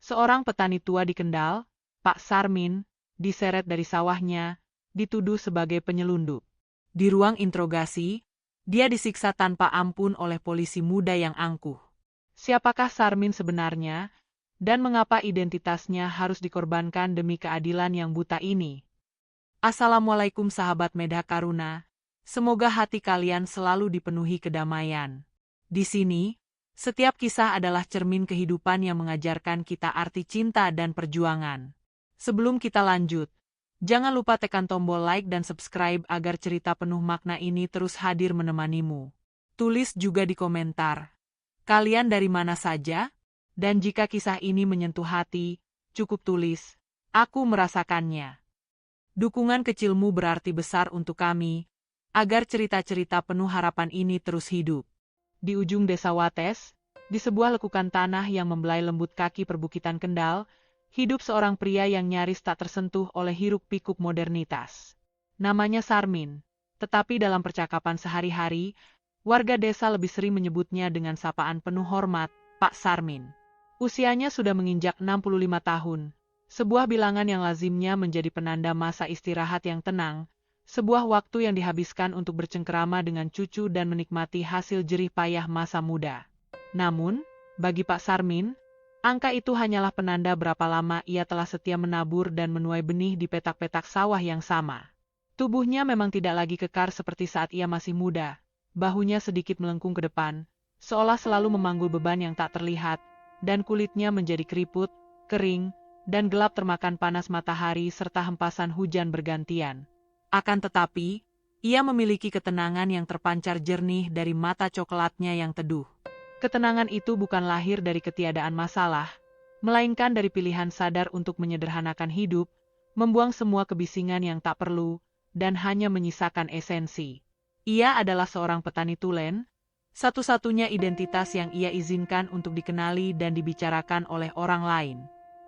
Seorang petani tua di Kendal, Pak Sarmin, diseret dari sawahnya, dituduh sebagai penyelundup. Di ruang interogasi, dia disiksa tanpa ampun oleh polisi muda yang angkuh. Siapakah Sarmin sebenarnya, dan mengapa identitasnya harus dikorbankan demi keadilan yang buta ini? Assalamualaikum sahabat Medha Karuna, semoga hati kalian selalu dipenuhi kedamaian. Di sini, setiap kisah adalah cermin kehidupan yang mengajarkan kita arti cinta dan perjuangan. Sebelum kita lanjut, jangan lupa tekan tombol like dan subscribe agar cerita penuh makna ini terus hadir menemanimu. Tulis juga di komentar, kalian dari mana saja? Dan jika kisah ini menyentuh hati, cukup tulis, aku merasakannya. Dukungan kecilmu berarti besar untuk kami, agar cerita-cerita penuh harapan ini terus hidup. Di ujung desa Wates, di sebuah lekukan tanah yang membelai lembut kaki perbukitan Kendal, hidup seorang pria yang nyaris tak tersentuh oleh hiruk-pikuk modernitas. Namanya Sarmin, tetapi dalam percakapan sehari-hari, warga desa lebih sering menyebutnya dengan sapaan penuh hormat, Pak Sarmin. Usianya sudah menginjak 65 tahun. Sebuah bilangan yang lazimnya menjadi penanda masa istirahat yang tenang, sebuah waktu yang dihabiskan untuk bercengkerama dengan cucu dan menikmati hasil jerih payah masa muda. Namun, bagi Pak Sarmin, angka itu hanyalah penanda berapa lama ia telah setia menabur dan menuai benih di petak-petak sawah yang sama. Tubuhnya memang tidak lagi kekar seperti saat ia masih muda, bahunya sedikit melengkung ke depan, seolah selalu memanggul beban yang tak terlihat, dan kulitnya menjadi keriput, kering, dan gelap termakan panas matahari serta hempasan hujan bergantian. Akan tetapi, ia memiliki ketenangan yang terpancar jernih dari mata coklatnya yang teduh. Ketenangan itu bukan lahir dari ketiadaan masalah, melainkan dari pilihan sadar untuk menyederhanakan hidup, membuang semua kebisingan yang tak perlu, dan hanya menyisakan esensi. Ia adalah seorang petani tulen, satu-satunya identitas yang ia izinkan untuk dikenali dan dibicarakan oleh orang lain.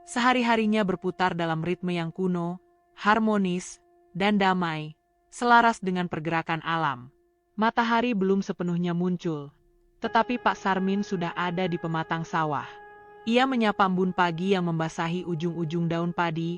Sehari-harinya berputar dalam ritme yang kuno, harmonis, dan damai, selaras dengan pergerakan alam. Matahari belum sepenuhnya muncul, tetapi Pak Sarmin sudah ada di pematang sawah. Ia menyapa embun pagi yang membasahi ujung-ujung daun padi,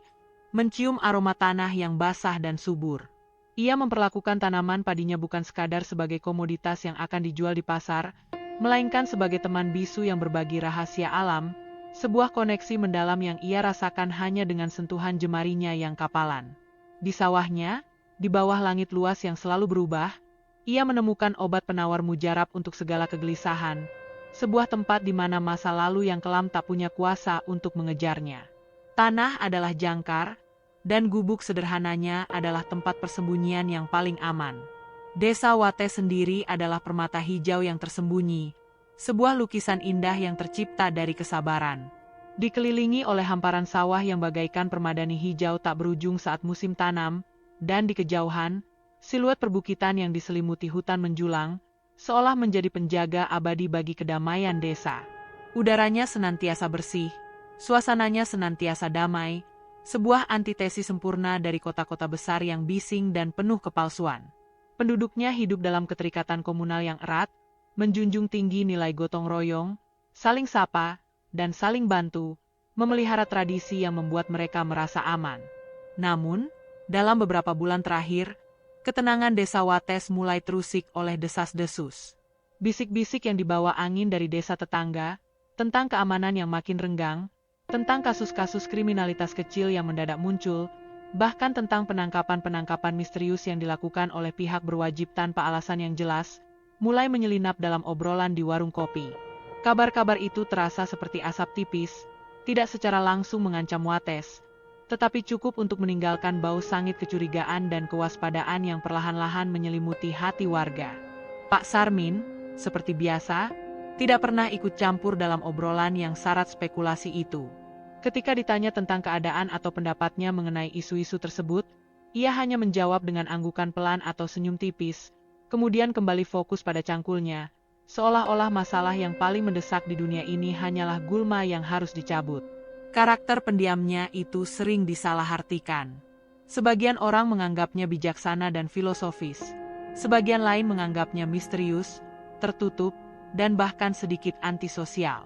mencium aroma tanah yang basah dan subur. Ia memperlakukan tanaman padinya bukan sekadar sebagai komoditas yang akan dijual di pasar, melainkan sebagai teman bisu yang berbagi rahasia alam, sebuah koneksi mendalam yang ia rasakan hanya dengan sentuhan jemarinya yang kapalan. Di sawahnya, di bawah langit luas yang selalu berubah, ia menemukan obat penawar mujarab untuk segala kegelisahan, sebuah tempat di mana masa lalu yang kelam tak punya kuasa untuk mengejarnya. Tanah adalah jangkar, dan gubuk sederhananya adalah tempat persembunyian yang paling aman. Desa Wates sendiri adalah permata hijau yang tersembunyi, sebuah lukisan indah yang tercipta dari kesabaran. Dikelilingi oleh hamparan sawah yang bagaikan permadani hijau tak berujung saat musim tanam, dan di kejauhan, siluet perbukitan yang diselimuti hutan menjulang, seolah menjadi penjaga abadi bagi kedamaian desa. Udaranya senantiasa bersih, suasananya senantiasa damai, sebuah antitesis sempurna dari kota-kota besar yang bising dan penuh kepalsuan. Penduduknya hidup dalam keterikatan komunal yang erat, menjunjung tinggi nilai gotong royong, saling sapa, dan saling bantu, memelihara tradisi yang membuat mereka merasa aman. Namun, dalam beberapa bulan terakhir, ketenangan desa Wates mulai terusik oleh desas-desus. Bisik-bisik yang dibawa angin dari desa tetangga, tentang keamanan yang makin renggang, tentang kasus-kasus kriminalitas kecil yang mendadak muncul, bahkan tentang penangkapan-penangkapan misterius yang dilakukan oleh pihak berwajib tanpa alasan yang jelas, mulai menyelinap dalam obrolan di warung kopi. Kabar-kabar itu terasa seperti asap tipis, tidak secara langsung mengancam Wates, tetapi cukup untuk meninggalkan bau sangit kecurigaan dan kewaspadaan yang perlahan-lahan menyelimuti hati warga. Pak Sarmin, seperti biasa, tidak pernah ikut campur dalam obrolan yang syarat spekulasi itu. Ketika ditanya tentang keadaan atau pendapatnya mengenai isu-isu tersebut, ia hanya menjawab dengan anggukan pelan atau senyum tipis, kemudian kembali fokus pada cangkulnya, seolah-olah masalah yang paling mendesak di dunia ini hanyalah gulma yang harus dicabut. Karakter pendiamnya itu sering disalahartikan. Sebagian orang menganggapnya bijaksana dan filosofis, sebagian lain menganggapnya misterius, tertutup, dan bahkan sedikit antisosial.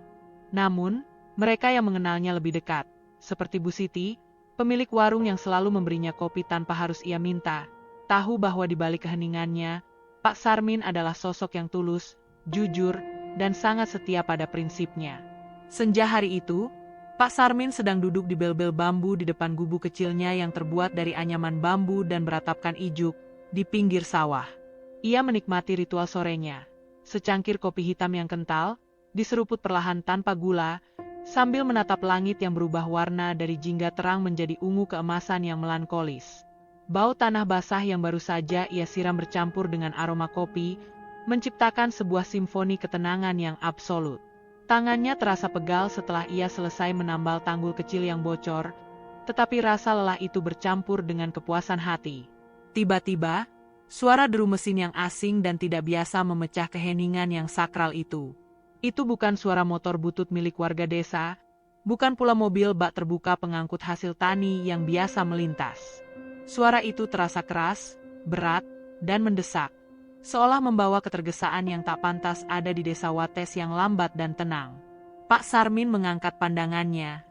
Namun, Mereka yang mengenalnya lebih dekat, seperti Bu Siti, pemilik warung yang selalu memberinya kopi tanpa harus ia minta, tahu bahwa di balik keheningannya, Pak Sarmin adalah sosok yang tulus, jujur, dan sangat setia pada prinsipnya. Senja hari itu, Pak Sarmin sedang duduk di bel-bel bambu di depan gubuk kecilnya yang terbuat dari anyaman bambu dan beratapkan ijuk, di pinggir sawah. Ia menikmati ritual sorenya. Secangkir kopi hitam yang kental, diseruput perlahan tanpa gula, sambil menatap langit yang berubah warna dari jingga terang menjadi ungu keemasan yang melankolis. Bau tanah basah yang baru saja ia siram bercampur dengan aroma kopi, menciptakan sebuah simfoni ketenangan yang absolut. Tangannya terasa pegal setelah ia selesai menambal tanggul kecil yang bocor, tetapi rasa lelah itu bercampur dengan kepuasan hati. Tiba-tiba, suara deru mesin yang asing dan tidak biasa memecah keheningan yang sakral itu. Itu bukan suara motor butut milik warga desa, bukan pula mobil bak terbuka pengangkut hasil tani yang biasa melintas. Suara itu terasa keras, berat, dan mendesak. Seolah membawa ketergesaan yang tak pantas ada di desa Wates yang lambat dan tenang. Pak Sarmin mengangkat pandangannya.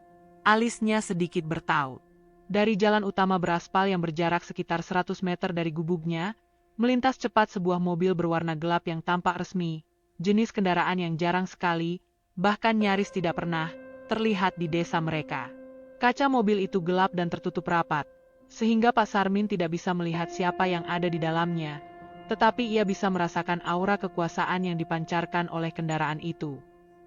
Alisnya sedikit bertaut. Dari jalan utama beraspal yang berjarak sekitar 100 meter dari gubuknya, melintas cepat sebuah mobil berwarna gelap yang tampak resmi, jenis kendaraan yang jarang sekali, bahkan nyaris tidak pernah, terlihat di desa mereka. Kaca mobil itu gelap dan tertutup rapat, sehingga Pak Sarmin tidak bisa melihat siapa yang ada di dalamnya. Tetapi ia bisa merasakan aura kekuasaan yang dipancarkan oleh kendaraan itu.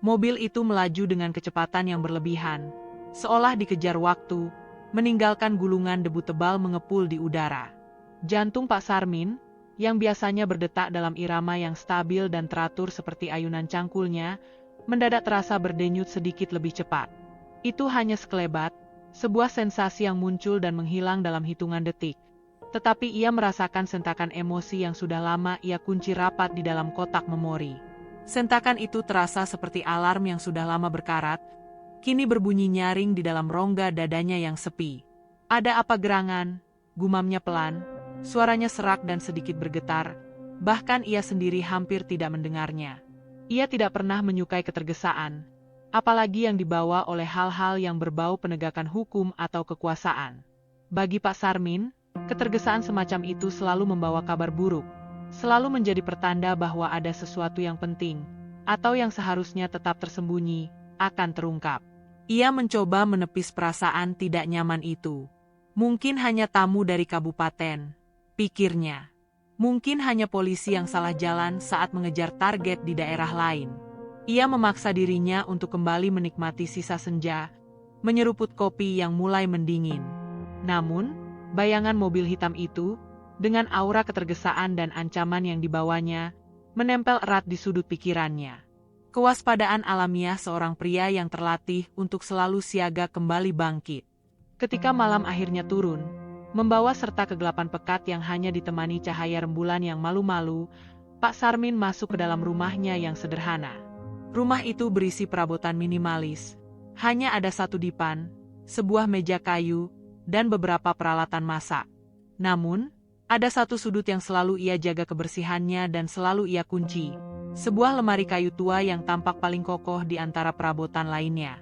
Mobil itu melaju dengan kecepatan yang berlebihan, seolah dikejar waktu, meninggalkan gulungan debu tebal mengepul di udara. Jantung Pak Sarmin, yang biasanya berdetak dalam irama yang stabil dan teratur seperti ayunan cangkulnya, mendadak terasa berdenyut sedikit lebih cepat. Itu hanya sekelebat, sebuah sensasi yang muncul dan menghilang dalam hitungan detik. Tetapi ia merasakan sentakan emosi yang sudah lama ia kunci rapat di dalam kotak memori. Sentakan itu terasa seperti alarm yang sudah lama berkarat, kini berbunyi nyaring di dalam rongga dadanya yang sepi. Ada apa gerangan? Gumamnya pelan, suaranya serak dan sedikit bergetar, bahkan ia sendiri hampir tidak mendengarnya. Ia tidak pernah menyukai ketergesaan, apalagi yang dibawa oleh hal-hal yang berbau penegakan hukum atau kekuasaan. Bagi Pak Sarmin, ketergesaan semacam itu selalu membawa kabar buruk, selalu menjadi pertanda bahwa ada sesuatu yang penting, atau yang seharusnya tetap tersembunyi, akan terungkap. Ia mencoba menepis perasaan tidak nyaman itu. Mungkin hanya tamu dari kabupaten, pikirnya. Mungkin hanya polisi yang salah jalan saat mengejar target di daerah lain. Ia memaksa dirinya untuk kembali menikmati sisa senja, menyeruput kopi yang mulai mendingin. Namun, bayangan mobil hitam itu, dengan aura ketergesaan dan ancaman yang dibawanya, menempel erat di sudut pikirannya. Kewaspadaan alamiah seorang pria yang terlatih untuk selalu siaga kembali bangkit. Ketika malam akhirnya turun, membawa serta kegelapan pekat yang hanya ditemani cahaya rembulan yang malu-malu, Pak Sarmin masuk ke dalam rumahnya yang sederhana. Rumah itu berisi perabotan minimalis. Hanya ada satu dipan, sebuah meja kayu, dan beberapa peralatan masak. Namun, ada satu sudut yang selalu ia jaga kebersihannya dan selalu ia kunci. Sebuah lemari kayu tua yang tampak paling kokoh di antara perabotan lainnya.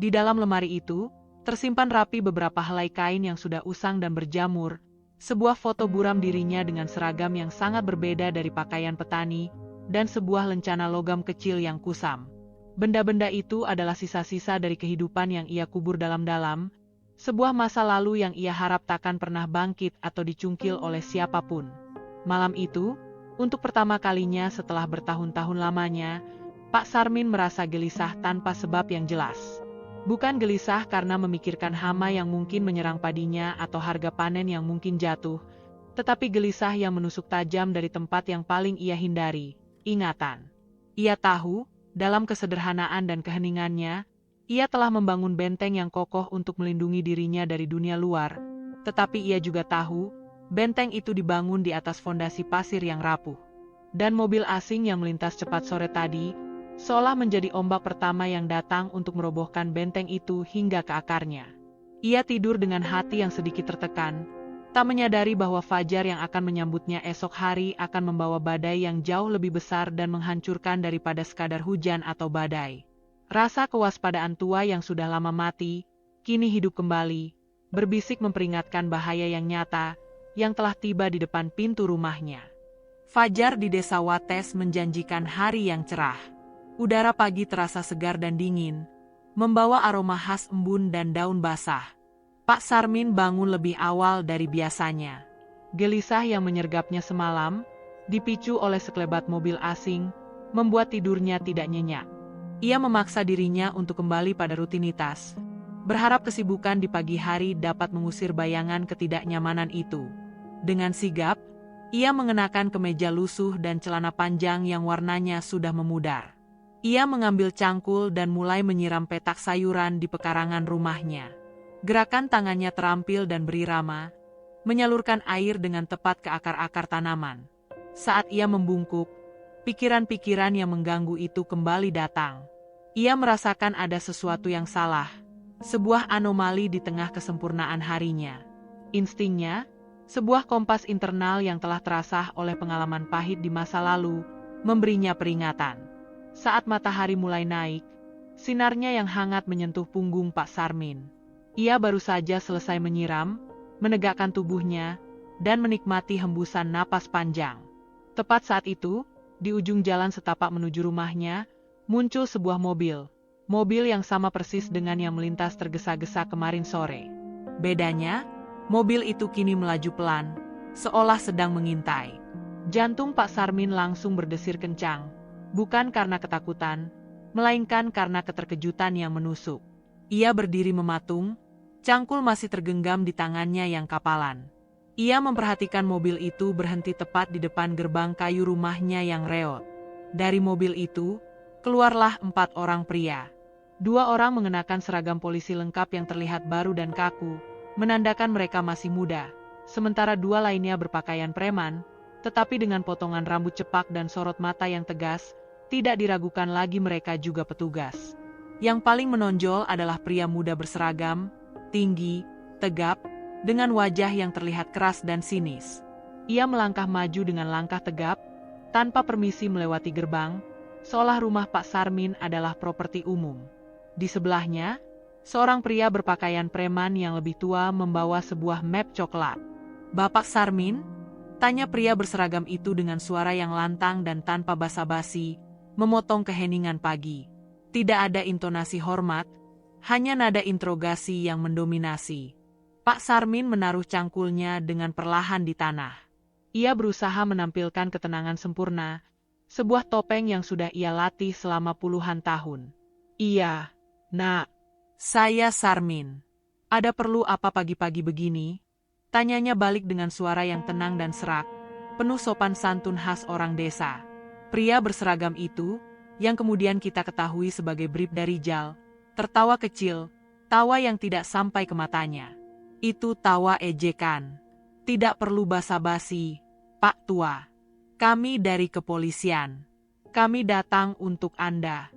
Di dalam lemari itu, tersimpan rapi beberapa helai kain yang sudah usang dan berjamur, sebuah foto buram dirinya dengan seragam yang sangat berbeda dari pakaian petani, dan sebuah lencana logam kecil yang kusam. Benda-benda itu adalah sisa-sisa dari kehidupan yang ia kubur dalam-dalam, sebuah masa lalu yang ia harap takkan pernah bangkit atau dicungkil oleh siapapun. Malam itu, untuk pertama kalinya setelah bertahun-tahun lamanya, Pak Sarmin merasa gelisah tanpa sebab yang jelas. Bukan gelisah karena memikirkan hama yang mungkin menyerang padinya atau harga panen yang mungkin jatuh, tetapi gelisah yang menusuk tajam dari tempat yang paling ia hindari, ingatan. Ia tahu, dalam kesederhanaan dan keheningannya, ia telah membangun benteng yang kokoh untuk melindungi dirinya dari dunia luar, tetapi ia juga tahu, benteng itu dibangun di atas fondasi pasir yang rapuh. Dan mobil asing yang melintas cepat sore tadi, seolah menjadi ombak pertama yang datang untuk merobohkan benteng itu hingga ke akarnya. Ia tidur dengan hati yang sedikit tertekan, tak menyadari bahwa fajar yang akan menyambutnya esok hari akan membawa badai yang jauh lebih besar dan menghancurkan daripada sekadar hujan atau badai. Rasa kewaspadaan tua yang sudah lama mati, kini hidup kembali, berbisik memperingatkan bahaya yang nyata, yang telah tiba di depan pintu rumahnya. Fajar di desa Wates menjanjikan hari yang cerah. Udara pagi terasa segar dan dingin, membawa aroma khas embun dan daun basah. Pak Sarmin bangun lebih awal dari biasanya. Gelisah yang menyergapnya semalam, dipicu oleh sekelebat mobil asing, membuat tidurnya tidak nyenyak. Ia memaksa dirinya untuk kembali pada rutinitas, berharap kesibukan di pagi hari dapat mengusir bayangan ketidaknyamanan itu. Dengan sigap, ia mengenakan kemeja lusuh dan celana panjang yang warnanya sudah memudar. Ia mengambil cangkul dan mulai menyiram petak sayuran di pekarangan rumahnya. Gerakan tangannya terampil dan berirama, menyalurkan air dengan tepat ke akar-akar tanaman. Saat ia membungkuk, pikiran-pikiran yang mengganggu itu kembali datang. Ia merasakan ada sesuatu yang salah, sebuah anomali di tengah kesempurnaan harinya. Instingnya, sebuah kompas internal yang telah terasah oleh pengalaman pahit di masa lalu, memberinya peringatan. Saat matahari mulai naik, sinarnya yang hangat menyentuh punggung Pak Sarmin. Ia baru saja selesai menyiram, menegakkan tubuhnya, dan menikmati hembusan napas panjang. Tepat saat itu, di ujung jalan setapak menuju rumahnya, muncul sebuah mobil. Mobil yang sama persis dengan yang melintas tergesa-gesa kemarin sore. Bedanya, mobil itu kini melaju pelan, seolah sedang mengintai. Jantung Pak Sarmin langsung berdesir kencang, bukan karena ketakutan, melainkan karena keterkejutan yang menusuk. Ia berdiri mematung, cangkul masih tergenggam di tangannya yang kapalan. Ia memperhatikan mobil itu berhenti tepat di depan gerbang kayu rumahnya yang reot. Dari mobil itu, keluarlah 4 orang pria. 2 orang mengenakan seragam polisi lengkap yang terlihat baru dan kaku, menandakan mereka masih muda. Sementara 2 lainnya berpakaian preman, tetapi dengan potongan rambut cepak dan sorot mata yang tegas, tidak diragukan lagi mereka juga petugas. Yang paling menonjol adalah pria muda berseragam, tinggi, tegap, dengan wajah yang terlihat keras dan sinis. Ia melangkah maju dengan langkah tegap, tanpa permisi melewati gerbang, seolah rumah Pak Sarmin adalah properti umum. Di sebelahnya, seorang pria berpakaian preman yang lebih tua membawa sebuah map coklat. "Bapak Sarmin?" tanya pria berseragam itu dengan suara yang lantang dan tanpa basa-basi, memotong keheningan pagi. Tidak ada intonasi hormat, hanya nada interogasi yang mendominasi. Pak Sarmin menaruh cangkulnya dengan perlahan di tanah. Ia berusaha menampilkan ketenangan sempurna, sebuah topeng yang sudah ia latih selama puluhan tahun. "Iya, Nak. Saya Sarmin. Ada perlu apa pagi-pagi begini?" tanyanya balik dengan suara yang tenang dan serak, penuh sopan santun khas orang desa. Pria berseragam itu, yang kemudian kita ketahui sebagai Bribda Rijal, tertawa kecil, tawa yang tidak sampai ke matanya. Itu tawa ejekan. "Tidak perlu basa-basi, Pak Tua. Kami dari kepolisian. Kami datang untuk Anda."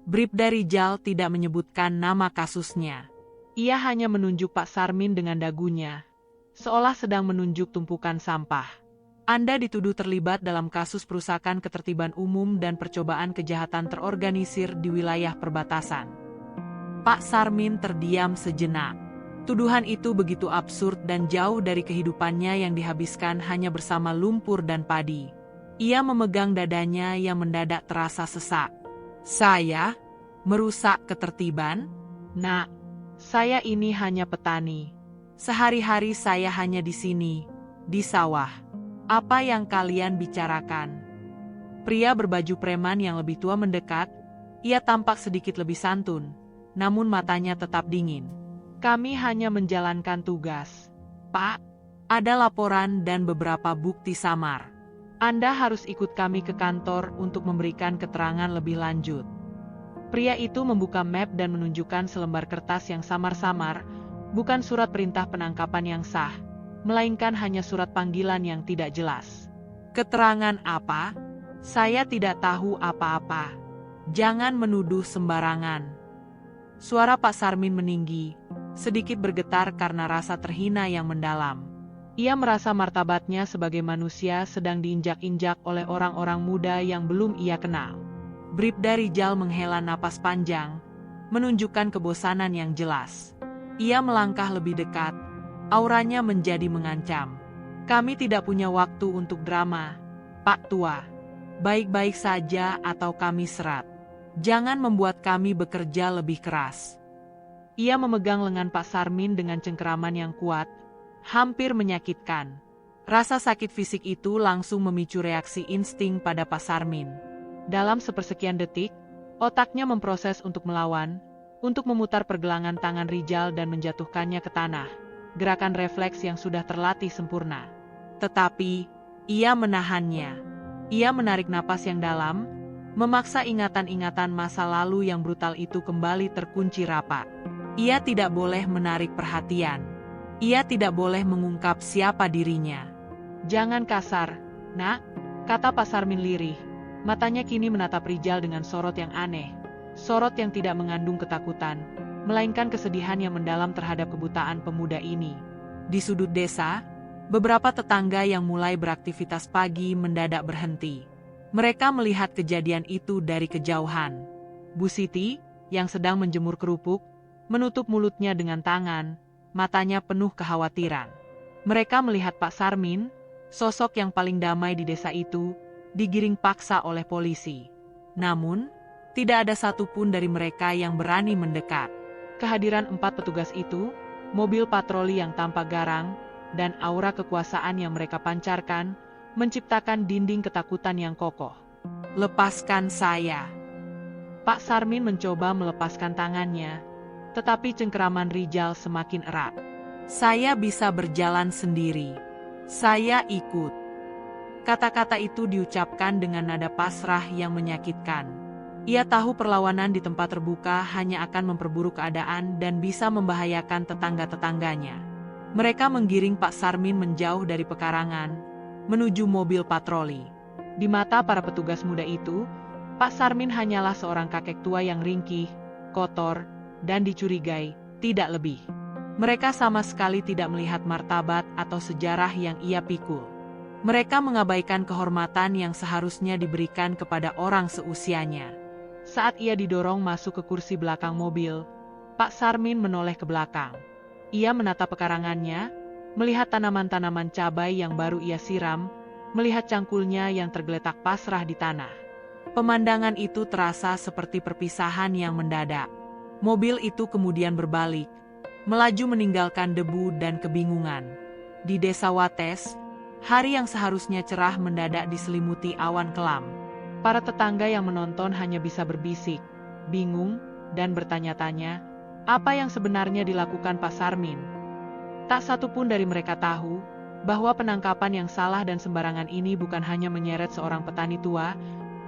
Bribda Rijal tidak menyebutkan nama kasusnya. Ia hanya menunjuk Pak Sarmin dengan dagunya, seolah sedang menunjuk tumpukan sampah. "Anda dituduh terlibat dalam kasus perusakan ketertiban umum dan percobaan kejahatan terorganisir di wilayah perbatasan." Pak Sarmin terdiam sejenak. Tuduhan itu begitu absurd dan jauh dari kehidupannya yang dihabiskan hanya bersama lumpur dan padi. Ia memegang dadanya yang mendadak terasa sesak. "Saya? Merusak ketertiban? Nak, saya ini hanya petani. Sehari-hari saya hanya di sini, di sawah. Apa yang kalian bicarakan?" Pria berbaju preman yang lebih tua mendekat. Ia tampak sedikit lebih santun, namun matanya tetap dingin. "Kami hanya menjalankan tugas, Pak. Ada laporan dan beberapa bukti samar. Anda harus ikut kami ke kantor untuk memberikan keterangan lebih lanjut." Pria itu membuka map dan menunjukkan selembar kertas yang samar-samar, bukan surat perintah penangkapan yang sah, melainkan hanya surat panggilan yang tidak jelas. "Keterangan apa? Saya tidak tahu apa-apa. Jangan menuduh sembarangan." Suara Pak Sarmin meninggi, sedikit bergetar karena rasa terhina yang mendalam. Ia merasa martabatnya sebagai manusia sedang diinjak-injak oleh orang-orang muda yang belum ia kenal. Bribda Rijal menghela napas panjang, menunjukkan kebosanan yang jelas. Ia melangkah lebih dekat, auranya menjadi mengancam. Kami tidak punya waktu untuk drama, Pak Tua. Baik-baik saja atau kami serat. Jangan membuat kami bekerja lebih keras. Ia memegang lengan Pak Sarmin dengan cengkeraman yang kuat, hampir menyakitkan. Rasa sakit fisik itu langsung memicu reaksi insting pada Pak Sarmin. Dalam sepersekian detik, otaknya memproses untuk melawan, untuk memutar pergelangan tangan Rijal dan menjatuhkannya ke tanah. Gerakan refleks yang sudah terlatih sempurna. Tetapi, ia menahannya. Ia menarik napas yang dalam, memaksa ingatan-ingatan masa lalu yang brutal itu kembali terkunci rapat. Ia tidak boleh menarik perhatian. Ia tidak boleh mengungkap siapa dirinya. Jangan kasar, nak, kata Pak Sarmin lirih. Matanya kini menatap Rijal dengan sorot yang aneh. Sorot yang tidak mengandung ketakutan, melainkan kesedihan yang mendalam terhadap kebutaan pemuda ini. Di sudut desa, beberapa tetangga yang mulai beraktivitas pagi mendadak berhenti. Mereka melihat kejadian itu dari kejauhan. Bu Siti, yang sedang menjemur kerupuk, menutup mulutnya dengan tangan, matanya penuh kekhawatiran. Mereka melihat Pak Sarmin, sosok yang paling damai di desa itu, digiring paksa oleh polisi. Namun, tidak ada satupun dari mereka yang berani mendekat. Kehadiran 4 petugas itu, mobil patroli yang tampak garang, dan aura kekuasaan yang mereka pancarkan, menciptakan dinding ketakutan yang kokoh. Lepaskan saya. Pak Sarmin mencoba melepaskan tangannya, tetapi cengkeraman Rijal semakin erat. Saya bisa berjalan sendiri. Saya ikut. Kata-kata itu diucapkan dengan nada pasrah yang menyakitkan. Ia tahu perlawanan di tempat terbuka hanya akan memperburuk keadaan dan bisa membahayakan tetangga-tetangganya. Mereka menggiring Pak Sarmin menjauh dari pekarangan, menuju mobil patroli. Di mata para petugas muda itu, Pak Sarmin hanyalah seorang kakek tua yang ringkih, kotor, dan dicurigai, tidak lebih. Mereka sama sekali tidak melihat martabat atau sejarah yang ia pikul. Mereka mengabaikan kehormatan yang seharusnya diberikan kepada orang seusianya. Saat ia didorong masuk ke kursi belakang mobil, Pak Sarmin menoleh ke belakang. Ia menatap pekarangannya, melihat tanaman-tanaman cabai yang baru ia siram, melihat cangkulnya yang tergeletak pasrah di tanah. Pemandangan itu terasa seperti perpisahan yang mendadak. Mobil itu kemudian berbalik, melaju meninggalkan debu dan kebingungan. Di desa Wates, hari yang seharusnya cerah mendadak diselimuti awan kelam. Para tetangga yang menonton hanya bisa berbisik, bingung, dan bertanya-tanya, apa yang sebenarnya dilakukan Pak Sarmin. Tak satu pun dari mereka tahu bahwa penangkapan yang salah dan sembarangan ini bukan hanya menyeret seorang petani tua,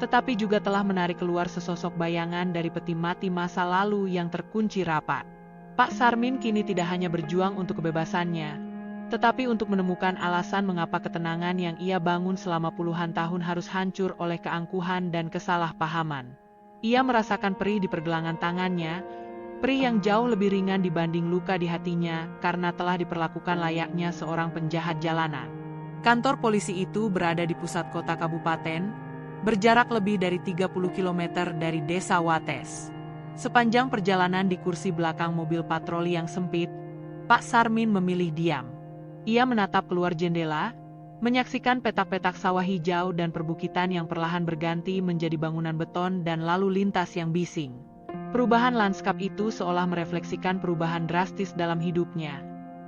tetapi juga telah menarik keluar sesosok bayangan dari peti mati masa lalu yang terkunci rapat. Pak Sarmin kini tidak hanya berjuang untuk kebebasannya, tetapi untuk menemukan alasan mengapa ketenangan yang ia bangun selama puluhan tahun harus hancur oleh keangkuhan dan kesalahpahaman. Ia merasakan perih di pergelangan tangannya, perih yang jauh lebih ringan dibanding luka di hatinya karena telah diperlakukan layaknya seorang penjahat jalanan. Kantor polisi itu berada di pusat kota kabupaten, berjarak lebih dari 30 km dari desa Wates. Sepanjang perjalanan di kursi belakang mobil patroli yang sempit, Pak Sarmin memilih diam. Ia menatap keluar jendela, menyaksikan petak-petak sawah hijau dan perbukitan yang perlahan berganti menjadi bangunan beton dan lalu lintas yang bising. Perubahan lanskap itu seolah merefleksikan perubahan drastis dalam hidupnya,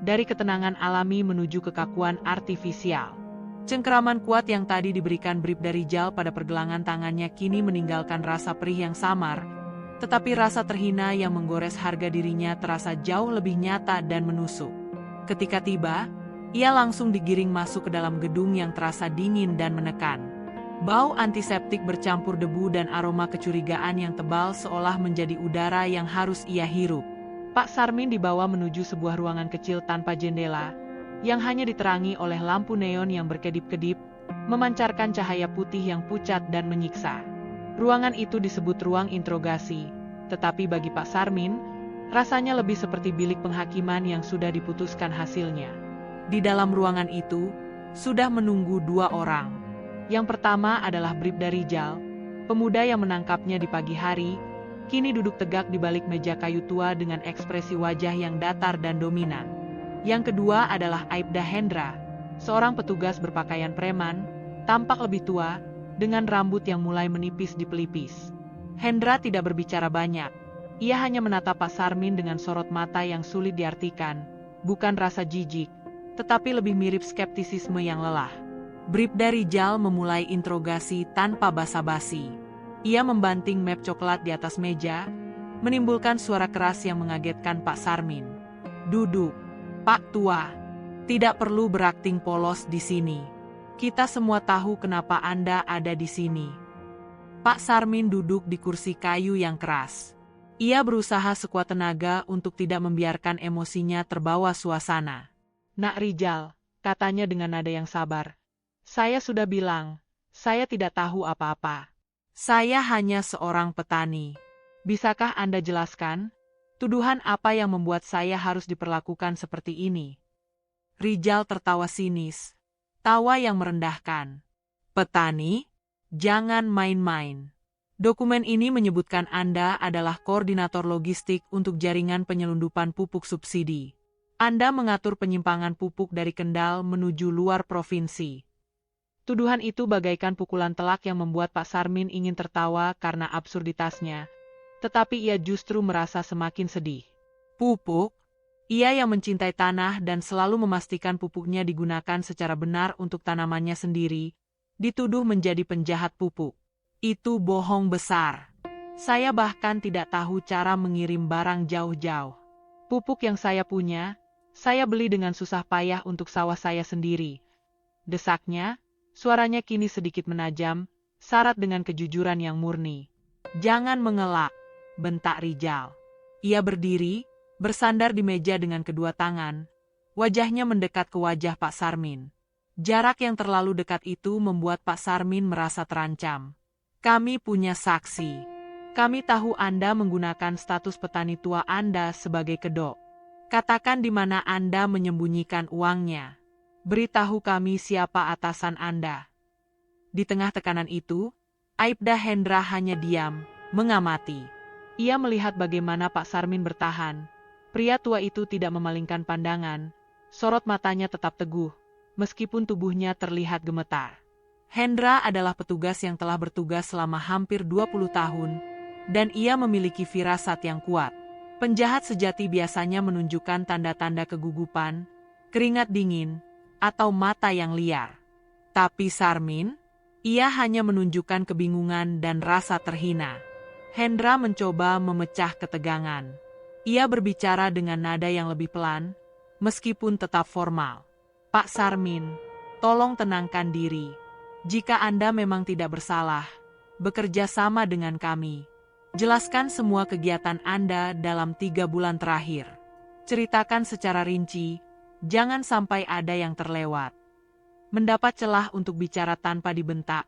dari ketenangan alami menuju kekakuan artifisial. Cengkeraman kuat yang tadi diberikan Bribda Rijal pada pergelangan tangannya kini meninggalkan rasa perih yang samar, tetapi rasa terhina yang menggores harga dirinya terasa jauh lebih nyata dan menusuk. Ketika tiba, ia langsung digiring masuk ke dalam gedung yang terasa dingin dan menekan. Bau antiseptik bercampur debu dan aroma kecurigaan yang tebal seolah menjadi udara yang harus ia hirup. Pak Sarmin dibawa menuju sebuah ruangan kecil tanpa jendela, yang hanya diterangi oleh lampu neon yang berkedip-kedip, memancarkan cahaya putih yang pucat dan menyiksa. Ruangan itu disebut ruang interogasi, tetapi bagi Pak Sarmin, rasanya lebih seperti bilik penghakiman yang sudah diputuskan hasilnya. Di dalam ruangan itu, sudah menunggu 2 orang. Yang pertama adalah Bribda Rijal, Pemuda yang menangkapnya di pagi hari, kini duduk tegak di balik meja kayu tua dengan ekspresi wajah yang datar dan dominan. Yang kedua adalah Aibda Hendra, seorang petugas berpakaian preman, tampak lebih tua, dengan rambut yang mulai menipis di pelipis. Hendra tidak berbicara banyak. Ia hanya menatap Pak Sarmin dengan sorot mata yang sulit diartikan, bukan rasa jijik, tetapi lebih mirip skeptisisme yang lelah. Bribda Rijal memulai interogasi tanpa basa-basi. Ia membanting map coklat di atas meja, menimbulkan suara keras yang mengagetkan Pak Sarmin. "Duduk, Pak Tua. Tidak perlu berakting polos di sini. Kita semua tahu kenapa Anda ada di sini." Pak Sarmin duduk di kursi kayu yang keras. Ia berusaha sekuat tenaga untuk tidak membiarkan emosinya terbawa suasana. "Nak Rijal," katanya dengan nada yang sabar. "Saya sudah bilang, saya tidak tahu apa-apa. Saya hanya seorang petani. Bisakah Anda jelaskan, tuduhan apa yang membuat saya harus diperlakukan seperti ini?" Rijal tertawa sinis, tawa yang merendahkan. "Petani? Jangan main-main. Dokumen ini menyebutkan Anda adalah koordinator logistik untuk jaringan penyelundupan pupuk subsidi. Anda mengatur penyimpangan pupuk dari Kendal menuju luar provinsi." Tuduhan itu bagaikan pukulan telak yang membuat Pak Sarmin ingin tertawa karena absurditasnya, tetapi ia justru merasa semakin sedih. Pupuk? Ia yang mencintai tanah dan selalu memastikan pupuknya digunakan secara benar untuk tanamannya sendiri, dituduh menjadi penjahat pupuk. Itu bohong besar. Saya bahkan tidak tahu cara mengirim barang jauh-jauh. Pupuk yang saya punya, saya beli dengan susah payah untuk sawah saya sendiri. Desaknya, suaranya kini sedikit menajam, syarat dengan kejujuran yang murni. "Jangan mengelak," bentak Rijal. Ia berdiri, bersandar di meja dengan kedua tangan. Wajahnya mendekat ke wajah Pak Sarmin. Jarak yang terlalu dekat itu membuat Pak Sarmin merasa terancam. "Kami punya saksi. Kami tahu Anda menggunakan status petani tua Anda sebagai kedok. Katakan di mana Anda menyembunyikan uangnya. Beritahu kami siapa atasan Anda." Di tengah tekanan itu, Aibda Hendra hanya diam, mengamati. Ia melihat bagaimana Pak Sarmin bertahan. Pria tua itu tidak memalingkan pandangan, sorot matanya tetap teguh, meskipun tubuhnya terlihat gemetar. Hendra adalah petugas yang telah bertugas selama hampir 20 tahun, dan ia memiliki firasat yang kuat. Penjahat sejati biasanya menunjukkan tanda-tanda kegugupan, keringat dingin, atau mata yang liar. Tapi Sarmin, ia hanya menunjukkan kebingungan dan rasa terhina. Hendra mencoba memecah ketegangan. Ia berbicara dengan nada yang lebih pelan, meskipun tetap formal. "Pak Sarmin, tolong tenangkan diri. Jika Anda memang tidak bersalah, bekerja sama dengan kami. Jelaskan semua kegiatan Anda dalam 3 bulan terakhir. Ceritakan secara rinci, jangan sampai ada yang terlewat." Mendapat celah untuk bicara tanpa dibentak,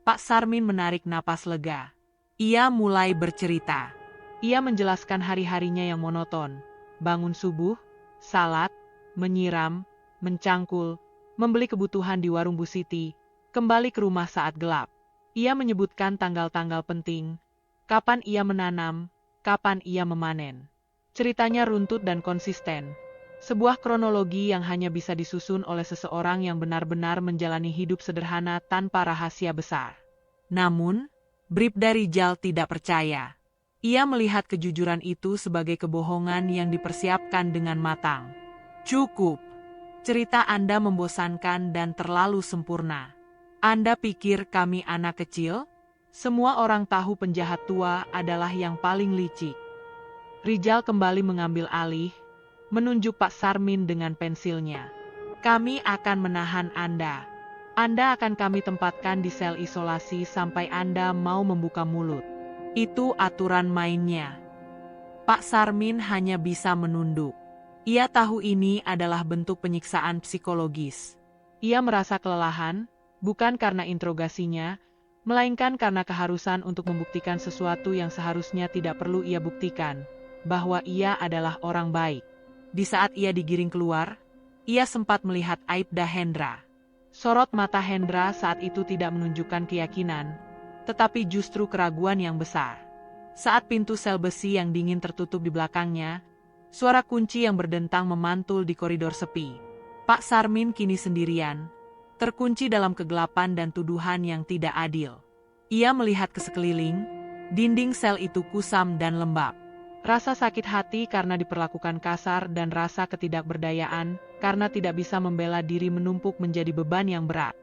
Pak Sarmin menarik napas lega. Ia mulai bercerita. Ia menjelaskan hari-harinya yang monoton. Bangun subuh, salat, menyiram, mencangkul, membeli kebutuhan di warung Bu Siti, kembali ke rumah saat gelap. Ia menyebutkan tanggal-tanggal penting, kapan ia menanam, kapan ia memanen. Ceritanya runtut dan konsisten. Sebuah kronologi yang hanya bisa disusun oleh seseorang yang benar-benar menjalani hidup sederhana tanpa rahasia besar. Namun, Bribda Rijal tidak percaya. Ia melihat kejujuran itu sebagai kebohongan yang dipersiapkan dengan matang. "Cukup. Cerita Anda membosankan dan terlalu sempurna. Anda pikir kami anak kecil? Semua orang tahu penjahat tua adalah yang paling licik." Rijal kembali mengambil alih, menunjuk Pak Sarmin dengan pensilnya. "Kami akan menahan Anda. Anda akan kami tempatkan di sel isolasi sampai Anda mau membuka mulut. Itu aturan mainnya." Pak Sarmin hanya bisa menunduk. Ia tahu ini adalah bentuk penyiksaan psikologis. Ia merasa kelelahan, bukan karena interogasinya, melainkan karena keharusan untuk membuktikan sesuatu yang seharusnya tidak perlu ia buktikan, bahwa ia adalah orang baik. Di saat ia digiring keluar, ia sempat melihat Aibda Hendra. Sorot mata Hendra saat itu tidak menunjukkan keyakinan, tetapi justru keraguan yang besar. Saat pintu sel besi yang dingin tertutup di belakangnya, suara kunci yang berdentang memantul di koridor sepi. Pak Sarmin kini sendirian, terkunci dalam kegelapan dan tuduhan yang tidak adil. Ia melihat ke sekeliling, dinding sel itu kusam dan lembab. Rasa sakit hati karena diperlakukan kasar dan rasa ketidakberdayaan karena tidak bisa membela diri menumpuk menjadi beban yang berat.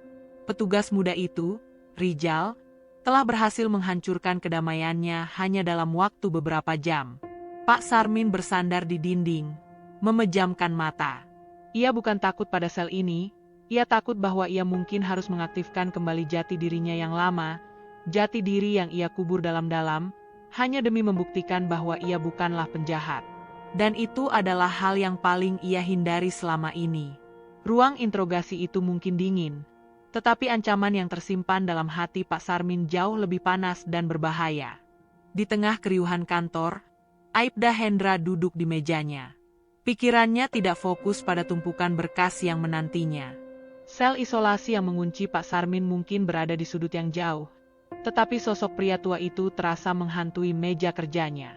Petugas muda itu, Rijal, telah berhasil menghancurkan kedamaiannya hanya dalam waktu beberapa jam. Pak Sarmin bersandar di dinding, memejamkan mata. Ia bukan takut pada sel ini, ia takut bahwa ia mungkin harus mengaktifkan kembali jati dirinya yang lama, jati diri yang ia kubur dalam-dalam, hanya demi membuktikan bahwa ia bukanlah penjahat. Dan itu adalah hal yang paling ia hindari selama ini. Ruang interogasi itu mungkin dingin, tetapi ancaman yang tersimpan dalam hati Pak Sarmin jauh lebih panas dan berbahaya. Di tengah keriuhan kantor, Aibda Hendra duduk di mejanya. Pikirannya tidak fokus pada tumpukan berkas yang menantinya. Sel isolasi yang mengunci Pak Sarmin mungkin berada di sudut yang jauh, tetapi sosok pria tua itu terasa menghantui meja kerjanya.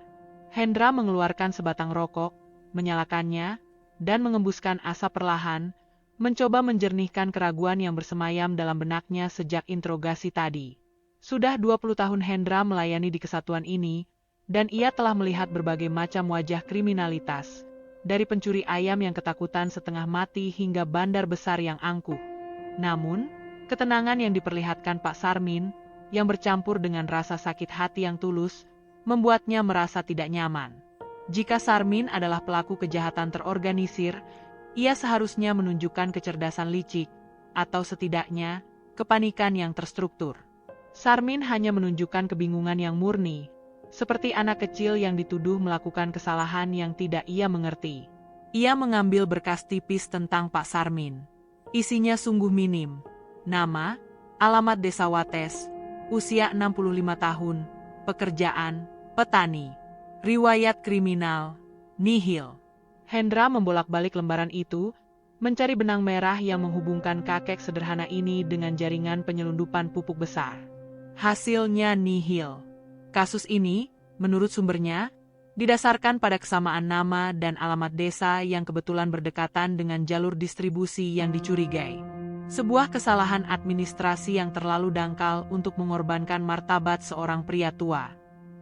Hendra mengeluarkan sebatang rokok, menyalakannya, dan mengembuskan asap perlahan, mencoba menjernihkan keraguan yang bersemayam dalam benaknya sejak interogasi tadi. Sudah 20 tahun Hendra melayani di kesatuan ini, dan ia telah melihat berbagai macam wajah kriminalitas, dari pencuri ayam yang ketakutan setengah mati hingga bandar besar yang angkuh. Namun, ketenangan yang diperlihatkan Pak Sarmin, yang bercampur dengan rasa sakit hati yang tulus, membuatnya merasa tidak nyaman. Jika Sarmin adalah pelaku kejahatan terorganisir, ia seharusnya menunjukkan kecerdasan licik, atau setidaknya, kepanikan yang terstruktur. Sarmin hanya menunjukkan kebingungan yang murni, seperti anak kecil yang dituduh melakukan kesalahan yang tidak ia mengerti. Ia mengambil berkas tipis tentang Pak Sarmin. Isinya sungguh minim. Nama, alamat Desa Wates, usia 65 tahun, pekerjaan, petani, riwayat kriminal, nihil. Hendra membolak-balik lembaran itu, mencari benang merah yang menghubungkan kakek sederhana ini dengan jaringan penyelundupan pupuk besar. Hasilnya nihil. Kasus ini, menurut sumbernya, didasarkan pada kesamaan nama dan alamat desa yang kebetulan berdekatan dengan jalur distribusi yang dicurigai. Sebuah kesalahan administrasi yang terlalu dangkal untuk mengorbankan martabat seorang pria tua.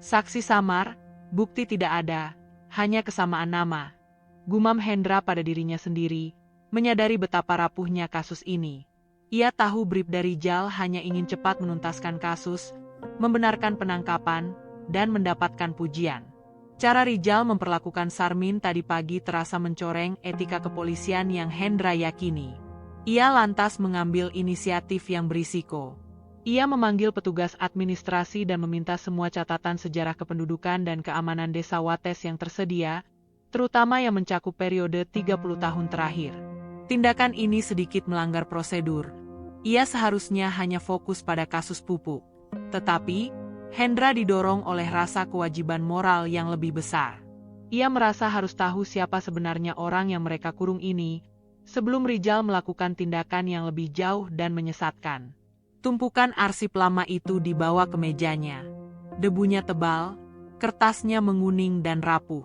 Saksi samar, bukti tidak ada, hanya kesamaan nama. Gumam Hendra pada dirinya sendiri, menyadari betapa rapuhnya kasus ini. Ia tahu Bribda Rijal hanya ingin cepat menuntaskan kasus, membenarkan penangkapan, dan mendapatkan pujian. Cara Rijal memperlakukan Sarmin tadi pagi terasa mencoreng etika kepolisian yang Hendra yakini. Ia lantas mengambil inisiatif yang berisiko. Ia memanggil petugas administrasi dan meminta semua catatan sejarah kependudukan dan keamanan Desa Wates yang tersedia, terutama yang mencakup periode 30 tahun terakhir. Tindakan ini sedikit melanggar prosedur. Ia seharusnya hanya fokus pada kasus pupuk. Tetapi, Hendra didorong oleh rasa kewajiban moral yang lebih besar. Ia merasa harus tahu siapa sebenarnya orang yang mereka kurung ini, sebelum Rijal melakukan tindakan yang lebih jauh dan menyesatkan. Tumpukan arsip lama itu dibawa ke mejanya. Debunya tebal, kertasnya menguning dan rapuh.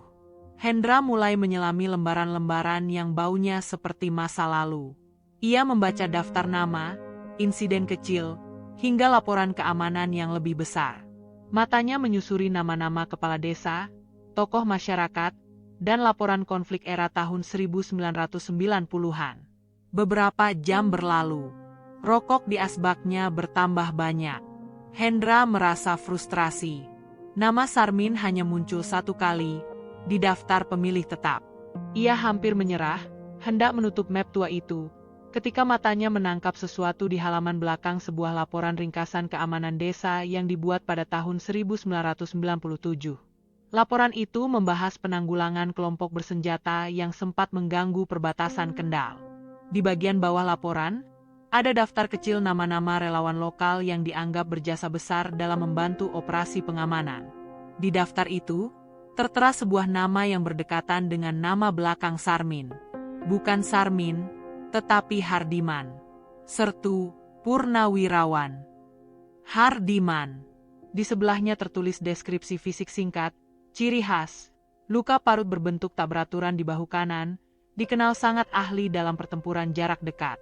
Hendra mulai menyelami lembaran-lembaran yang baunya seperti masa lalu. Ia membaca daftar nama, insiden kecil, hingga laporan keamanan yang lebih besar. Matanya menyusuri nama-nama kepala desa, tokoh masyarakat, dan laporan konflik era tahun 1990-an. Beberapa jam berlalu. Rokok di asbaknya bertambah banyak. Hendra merasa frustrasi. Nama Sarmin hanya muncul satu kali, di daftar pemilih tetap. Ia hampir menyerah, hendak menutup map tua itu, ketika matanya menangkap sesuatu di halaman belakang sebuah laporan ringkasan keamanan desa yang dibuat pada tahun 1997. Laporan itu membahas penanggulangan kelompok bersenjata yang sempat mengganggu perbatasan Kendal. Di bagian bawah laporan, ada daftar kecil nama-nama relawan lokal yang dianggap berjasa besar dalam membantu operasi pengamanan. Di daftar itu, tertera sebuah nama yang berdekatan dengan nama belakang Sarmin. Bukan Sarmin, tetapi Hardiman. Sertu Purnawirawan. Hardiman. Di sebelahnya tertulis deskripsi fisik singkat, ciri khas, luka parut berbentuk tak beraturan di bahu kanan, dikenal sangat ahli dalam pertempuran jarak dekat.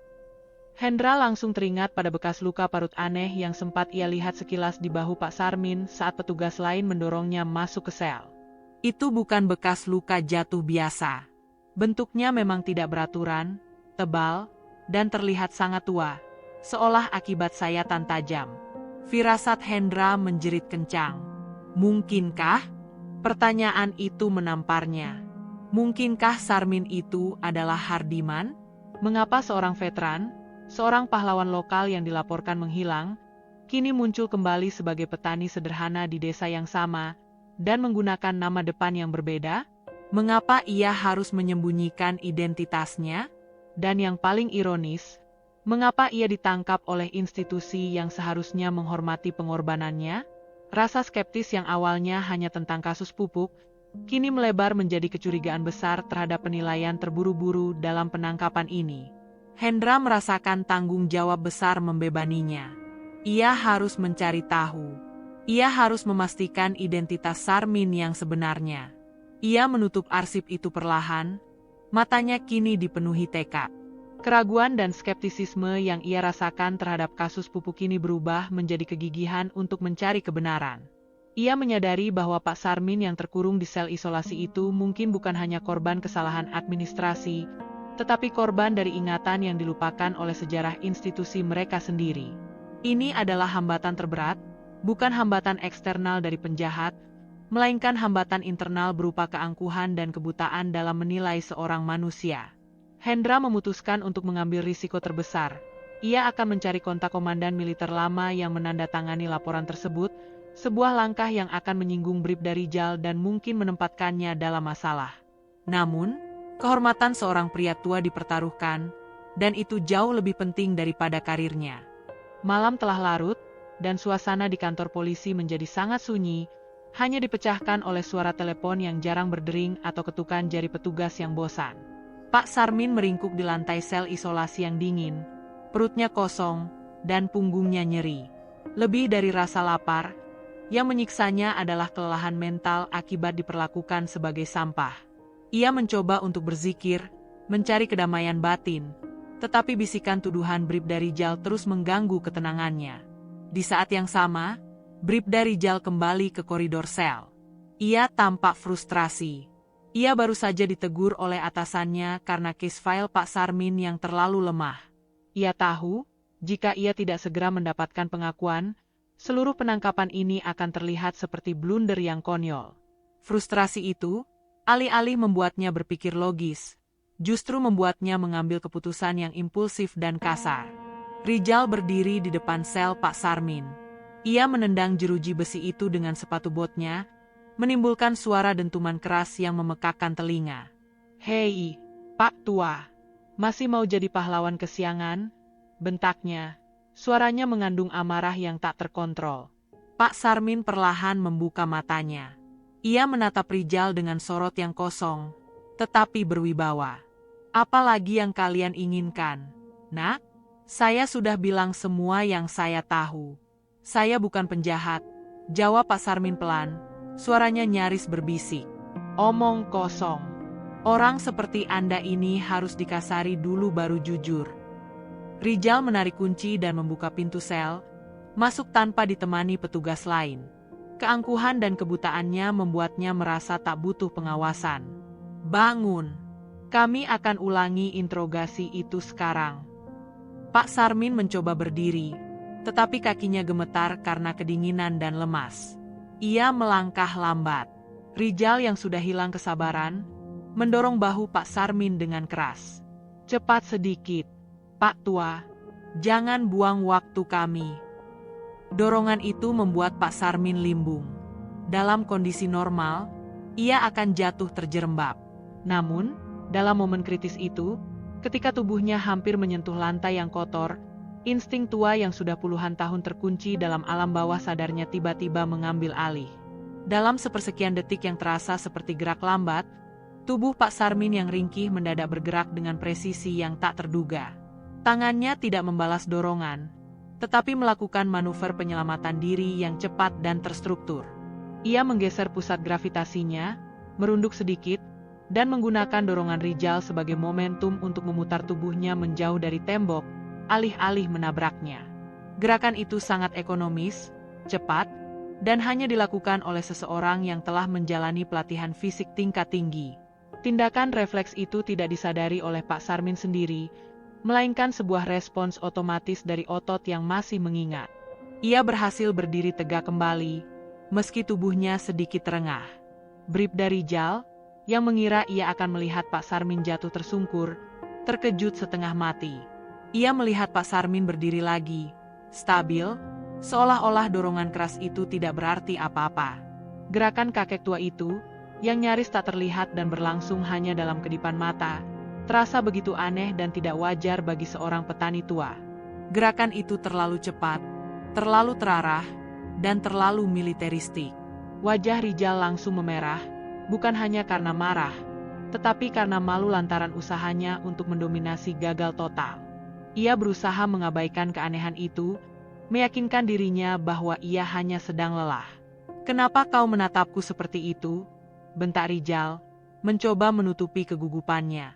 Hendra langsung teringat pada bekas luka parut aneh yang sempat ia lihat sekilas di bahu Pak Sarmin saat petugas lain mendorongnya masuk ke sel. Itu bukan bekas luka jatuh biasa. Bentuknya memang tidak beraturan, tebal, dan terlihat sangat tua, seolah akibat sayatan tajam. Firasat Hendra menjerit kencang. Mungkinkah? Pertanyaan itu menamparnya. Mungkinkah Sarmin itu adalah Hardiman? Mengapa seorang veteran, seorang pahlawan lokal yang dilaporkan menghilang, kini muncul kembali sebagai petani sederhana di desa yang sama, dan menggunakan nama depan yang berbeda? Mengapa ia harus menyembunyikan identitasnya? Dan yang paling ironis, mengapa ia ditangkap oleh institusi yang seharusnya menghormati pengorbanannya? Rasa skeptis yang awalnya hanya tentang kasus pupuk, kini melebar menjadi kecurigaan besar terhadap penilaian terburu-buru dalam penangkapan ini. Hendra merasakan tanggung jawab besar membebaninya. Ia harus mencari tahu. Ia harus memastikan identitas Sarmin yang sebenarnya. Ia menutup arsip itu perlahan, matanya kini dipenuhi tekad. Keraguan dan skeptisisme yang ia rasakan terhadap kasus pupuk ini berubah menjadi kegigihan untuk mencari kebenaran. Ia menyadari bahwa Pak Sarmin yang terkurung di sel isolasi itu mungkin bukan hanya korban kesalahan administrasi, tetapi korban dari ingatan yang dilupakan oleh sejarah institusi mereka sendiri. Ini adalah hambatan terberat, bukan hambatan eksternal dari penjahat, melainkan hambatan internal berupa keangkuhan dan kebutaan dalam menilai seorang manusia. Hendra memutuskan untuk mengambil risiko terbesar. Ia akan mencari kontak komandan militer lama yang menandatangani laporan tersebut, sebuah langkah yang akan menyinggung Bribda Rijal dan mungkin menempatkannya dalam masalah. Namun, kehormatan seorang pria tua dipertaruhkan, dan itu jauh lebih penting daripada karirnya. Malam telah larut, dan suasana di kantor polisi menjadi sangat sunyi, hanya dipecahkan oleh suara telepon yang jarang berdering atau ketukan jari petugas yang bosan. Pak Sarmin meringkuk di lantai sel isolasi yang dingin, perutnya kosong, dan punggungnya nyeri. Lebih dari rasa lapar, yang menyiksanya adalah kelelahan mental akibat diperlakukan sebagai sampah. Ia mencoba untuk berzikir, mencari kedamaian batin, tetapi bisikan tuduhan Bribda Rijal terus mengganggu ketenangannya. Di saat yang sama, Bribda Rijal kembali ke koridor sel. Ia tampak frustrasi. Ia baru saja ditegur oleh atasannya karena case file Pak Sarmin yang terlalu lemah. Ia tahu, jika ia tidak segera mendapatkan pengakuan, seluruh penangkapan ini akan terlihat seperti blunder yang konyol. Frustrasi itu, alih-alih membuatnya berpikir logis, justru membuatnya mengambil keputusan yang impulsif dan kasar. Rijal berdiri di depan sel Pak Sarmin. Ia menendang jeruji besi itu dengan sepatu botnya, menimbulkan suara dentuman keras yang memekakkan telinga. "Hei, Pak Tua, masih mau jadi pahlawan kesiangan?" bentaknya. Suaranya mengandung amarah yang tak terkontrol. Pak Sarmin perlahan membuka matanya. Ia menatap Rijal dengan sorot yang kosong, tetapi berwibawa. "Apa lagi yang kalian inginkan, Nak? Saya sudah bilang semua yang saya tahu. Saya bukan penjahat," jawab Pak Sarmin pelan, suaranya nyaris berbisik. "Omong kosong. Orang seperti Anda ini harus dikasari dulu baru jujur." Rijal menarik kunci dan membuka pintu sel, masuk tanpa ditemani petugas lain. Keangkuhan dan kebutaannya membuatnya merasa tak butuh pengawasan. "Bangun. Kami akan ulangi interogasi itu sekarang." Pak Sarmin mencoba berdiri, tetapi kakinya gemetar karena kedinginan dan lemas. Ia melangkah lambat. Rijal yang sudah hilang kesabaran, mendorong bahu Pak Sarmin dengan keras. "Cepat sedikit, Pak Tua. Jangan buang waktu kami." Dorongan itu membuat Pak Sarmin limbung. Dalam kondisi normal, ia akan jatuh terjerembab. Namun, dalam momen kritis itu, ketika tubuhnya hampir menyentuh lantai yang kotor, insting tua yang sudah puluhan tahun terkunci dalam alam bawah sadarnya tiba-tiba mengambil alih. Dalam sepersekian detik yang terasa seperti gerak lambat, tubuh Pak Sarmin yang ringkih mendadak bergerak dengan presisi yang tak terduga. Tangannya tidak membalas dorongan, tetapi melakukan manuver penyelamatan diri yang cepat dan terstruktur. Ia menggeser pusat gravitasinya, merunduk sedikit, dan menggunakan dorongan Rijal sebagai momentum untuk memutar tubuhnya menjauh dari tembok, alih-alih menabraknya. Gerakan itu sangat ekonomis, cepat, dan hanya dilakukan oleh seseorang yang telah menjalani pelatihan fisik tingkat tinggi. Tindakan refleks itu tidak disadari oleh Pak Sarmin sendiri, melainkan sebuah respons otomatis dari otot yang masih mengingat. Ia berhasil berdiri tegak kembali, meski tubuhnya sedikit terengah. Bribda Rijal, yang mengira ia akan melihat Pak Sarmin jatuh tersungkur, terkejut setengah mati. Ia melihat Pak Sarmin berdiri lagi, stabil, seolah-olah dorongan keras itu tidak berarti apa-apa. Gerakan kakek tua itu, yang nyaris tak terlihat dan berlangsung hanya dalam kedipan mata, terasa begitu aneh dan tidak wajar bagi seorang petani tua. Gerakan itu terlalu cepat, terlalu terarah, dan terlalu militeristik. Wajah Rijal langsung memerah, bukan hanya karena marah, tetapi karena malu lantaran usahanya untuk mendominasi gagal total. Ia berusaha mengabaikan keanehan itu, meyakinkan dirinya bahwa ia hanya sedang lelah. "Kenapa kau menatapku seperti itu?" bentak Rijal, mencoba menutupi kegugupannya.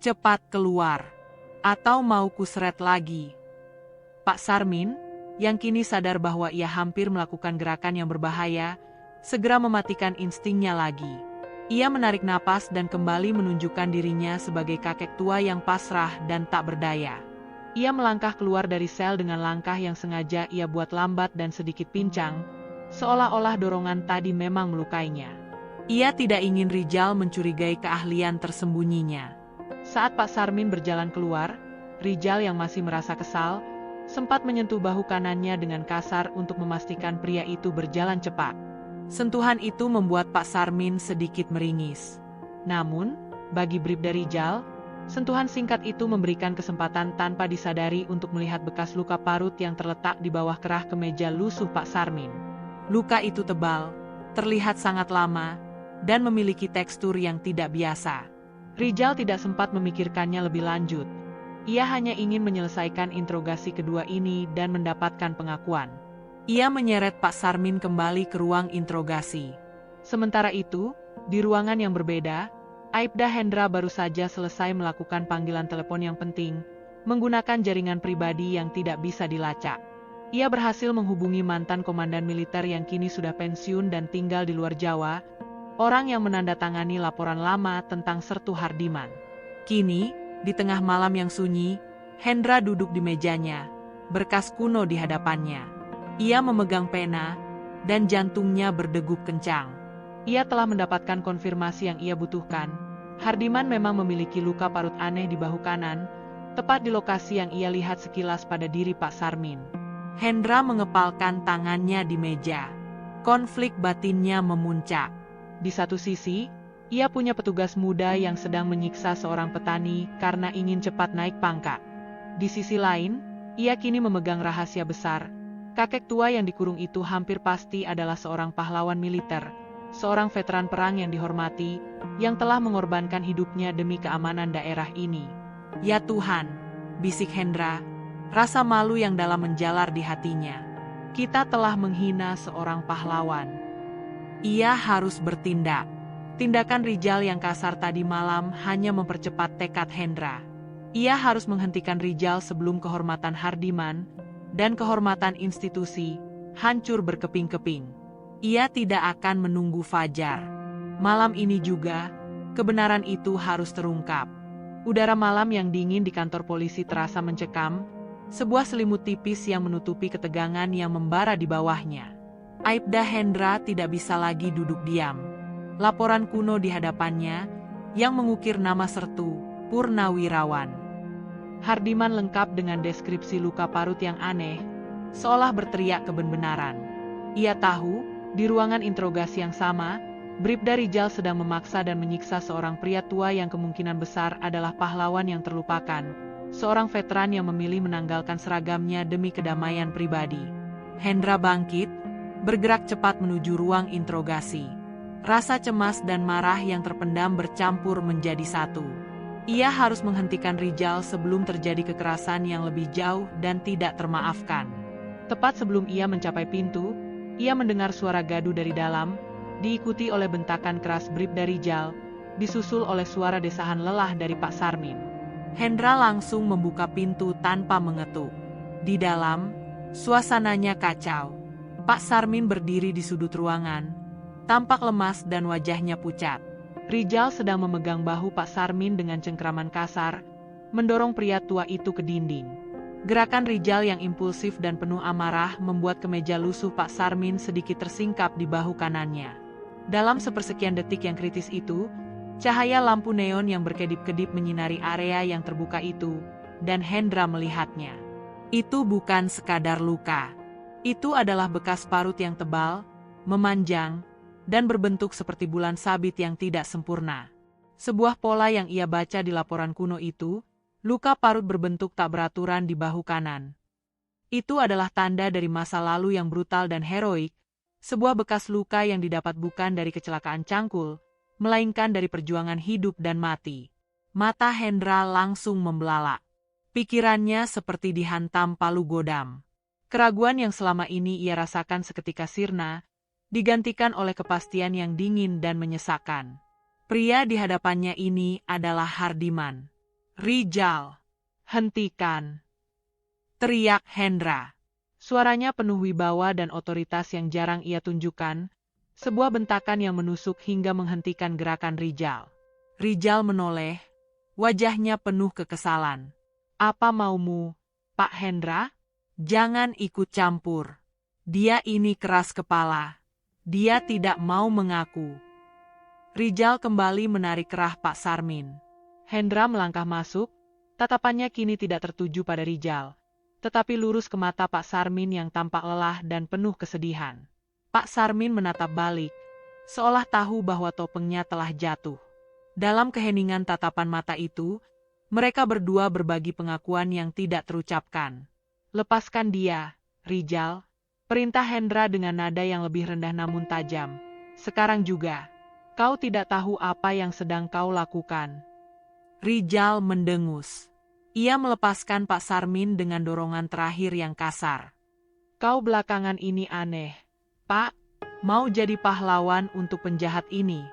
"Cepat keluar, atau mau kuseret lagi." Pak Sarmin, yang kini sadar bahwa ia hampir melakukan gerakan yang berbahaya, segera mematikan instingnya lagi. Ia menarik napas dan kembali menunjukkan dirinya sebagai kakek tua yang pasrah dan tak berdaya. Ia melangkah keluar dari sel dengan langkah yang sengaja ia buat lambat dan sedikit pincang, seolah-olah dorongan tadi memang melukainya. Ia tidak ingin Rijal mencurigai keahlian tersembunyinya. Saat Pak Sarmin berjalan keluar, Rijal yang masih merasa kesal, sempat menyentuh bahu kanannya dengan kasar untuk memastikan pria itu berjalan cepat. Sentuhan itu membuat Pak Sarmin sedikit meringis. Namun, bagi Bribda Rijal, sentuhan singkat itu memberikan kesempatan tanpa disadari untuk melihat bekas luka parut yang terletak di bawah kerah kemeja lusuh Pak Sarmin. Luka itu tebal, terlihat sangat lama, dan memiliki tekstur yang tidak biasa. Rijal tidak sempat memikirkannya lebih lanjut. Ia hanya ingin menyelesaikan interogasi kedua ini dan mendapatkan pengakuan. Ia menyeret Pak Sarmin kembali ke ruang interogasi. Sementara itu, di ruangan yang berbeda, Aibda Hendra baru saja selesai melakukan panggilan telepon yang penting, menggunakan jaringan pribadi yang tidak bisa dilacak. Ia berhasil menghubungi mantan komandan militer yang kini sudah pensiun dan tinggal di luar Jawa, orang yang menandatangani laporan lama tentang Sertu Hardiman. Kini, di tengah malam yang sunyi, Hendra duduk di mejanya, berkas kuno di hadapannya. Ia memegang pena, dan jantungnya berdegup kencang. Ia telah mendapatkan konfirmasi yang ia butuhkan. Hardiman memang memiliki luka parut aneh di bahu kanan, tepat di lokasi yang ia lihat sekilas pada diri Pak Sarmin. Hendra mengepalkan tangannya di meja. Konflik batinnya memuncak. Di satu sisi, ia punya petugas muda yang sedang menyiksa seorang petani karena ingin cepat naik pangkat. Di sisi lain, ia kini memegang rahasia besar. Kakek tua yang dikurung itu hampir pasti adalah seorang pahlawan militer, seorang veteran perang yang dihormati, yang telah mengorbankan hidupnya demi keamanan daerah ini. "Ya Tuhan," bisik Hendra, rasa malu yang dalam menjalar di hatinya. "Kita telah menghina seorang pahlawan. Ia harus bertindak." Tindakan Rijal yang kasar tadi malam hanya mempercepat tekad Hendra. Ia harus menghentikan Rijal sebelum kehormatan Hardiman dan kehormatan institusi hancur berkeping-keping. Ia tidak akan menunggu fajar. Malam ini juga, kebenaran itu harus terungkap. Udara malam yang dingin di kantor polisi terasa mencekam, sebuah selimut tipis yang menutupi ketegangan yang membara di bawahnya. Aibda Hendra tidak bisa lagi duduk diam. Laporan kuno di hadapannya, yang mengukir nama Sertu Purnawirawan. Hardiman lengkap dengan deskripsi luka parut yang aneh, seolah berteriak kebenaran. Ia tahu, di ruangan interogasi yang sama, Bribda Rijal sedang memaksa dan menyiksa seorang pria tua yang kemungkinan besar adalah pahlawan yang terlupakan, seorang veteran yang memilih menanggalkan seragamnya demi kedamaian pribadi. Hendra bangkit, bergerak cepat menuju ruang interogasi. Rasa cemas dan marah yang terpendam bercampur menjadi satu. Ia harus menghentikan Rijal sebelum terjadi kekerasan yang lebih jauh dan tidak termaafkan. Tepat sebelum ia mencapai pintu, ia mendengar suara gaduh dari dalam, diikuti oleh bentakan keras Bribda Rijal, disusul oleh suara desahan lelah dari Pak Sarmin. Hendra langsung membuka pintu tanpa mengetuk. Di dalam, suasananya kacau. Pak Sarmin berdiri di sudut ruangan, tampak lemas dan wajahnya pucat. Rijal sedang memegang bahu Pak Sarmin dengan cengkraman kasar, mendorong pria tua itu ke dinding. Gerakan Rijal yang impulsif dan penuh amarah membuat kemeja lusuh Pak Sarmin sedikit tersingkap di bahu kanannya. Dalam sepersekian detik yang kritis itu, cahaya lampu neon yang berkedip-kedip menyinari area yang terbuka itu, dan Hendra melihatnya. Itu bukan sekadar luka. Itu adalah bekas parut yang tebal, memanjang, dan berbentuk seperti bulan sabit yang tidak sempurna. Sebuah pola yang ia baca di laporan kuno itu, luka parut berbentuk tak beraturan di bahu kanan. Itu adalah tanda dari masa lalu yang brutal dan heroik, sebuah bekas luka yang didapat bukan dari kecelakaan cangkul, melainkan dari perjuangan hidup dan mati. Mata Hendra langsung membelalak. Pikirannya seperti dihantam palu godam. Keraguan yang selama ini ia rasakan seketika sirna, digantikan oleh kepastian yang dingin dan menyesakkan. Pria di hadapannya ini adalah Hardiman. Rijal, hentikan! Teriak Hendra. Suaranya penuh wibawa dan otoritas yang jarang ia tunjukkan, sebuah bentakan yang menusuk hingga menghentikan gerakan Rijal. Rijal menoleh, wajahnya penuh kekesalan. Apa maumu, Pak Hendra? Jangan ikut campur. Dia ini keras kepala. Dia tidak mau mengaku. Rijal kembali menarik kerah Pak Sarmin. Hendra melangkah masuk, tatapannya kini tidak tertuju pada Rijal, tetapi lurus ke mata Pak Sarmin yang tampak lelah dan penuh kesedihan. Pak Sarmin menatap balik, seolah tahu bahwa topengnya telah jatuh. Dalam keheningan tatapan mata itu, mereka berdua berbagi pengakuan yang tidak terucapkan. Lepaskan dia, Rijal, perintah Hendra dengan nada yang lebih rendah namun tajam. Sekarang juga, kau tidak tahu apa yang sedang kau lakukan. Rijal mendengus. Ia melepaskan Pak Sarmin dengan dorongan terakhir yang kasar. Kau belakangan ini aneh, Pak. Mau jadi pahlawan untuk penjahat ini.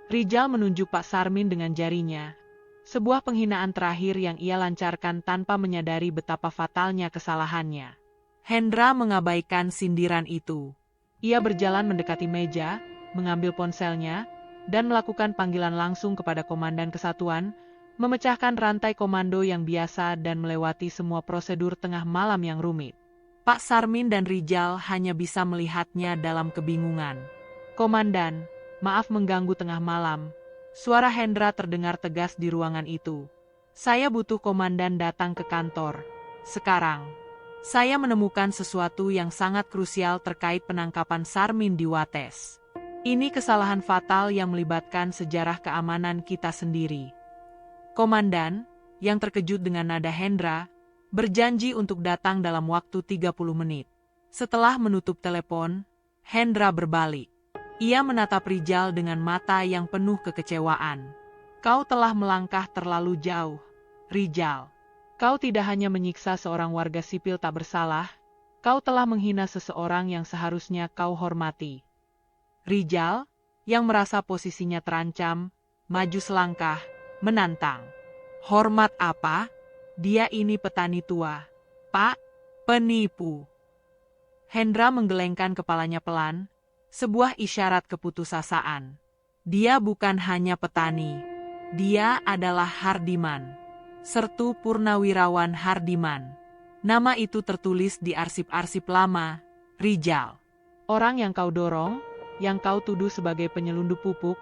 Rijal menunjuk Pak Sarmin dengan jarinya. Sebuah penghinaan terakhir yang ia lancarkan tanpa menyadari betapa fatalnya kesalahannya. Hendra mengabaikan sindiran itu. Ia berjalan mendekati meja, mengambil ponselnya, dan melakukan panggilan langsung kepada Komandan Kesatuan, memecahkan rantai komando yang biasa dan melewati semua prosedur tengah malam yang rumit. Pak Sarmin dan Rijal hanya bisa melihatnya dalam kebingungan. Komandan, maaf mengganggu tengah malam. Suara Hendra terdengar tegas di ruangan itu. Saya butuh komandan datang ke kantor. Sekarang, saya menemukan sesuatu yang sangat krusial terkait penangkapan Sarmin di Wates. Ini kesalahan fatal yang melibatkan sejarah keamanan kita sendiri. Komandan, yang terkejut dengan nada Hendra, berjanji untuk datang dalam waktu 30 menit. Setelah menutup telepon, Hendra berbalik. Ia menatap Rijal dengan mata yang penuh kekecewaan. Kau telah melangkah terlalu jauh, Rijal. Kau tidak hanya menyiksa seorang warga sipil tak bersalah, kau telah menghina seseorang yang seharusnya kau hormati. Rijal, yang merasa posisinya terancam, maju selangkah, menantang. Hormat apa? Dia ini petani tua. Pak, penipu. Hendra menggelengkan kepalanya pelan, sebuah isyarat keputusasaan. Dia bukan hanya petani. Dia adalah Hardiman. Sertu Purnawirawan Hardiman. Nama itu tertulis di arsip-arsip lama, Rijal. Orang yang kau dorong, yang kau tuduh sebagai penyelundup pupuk,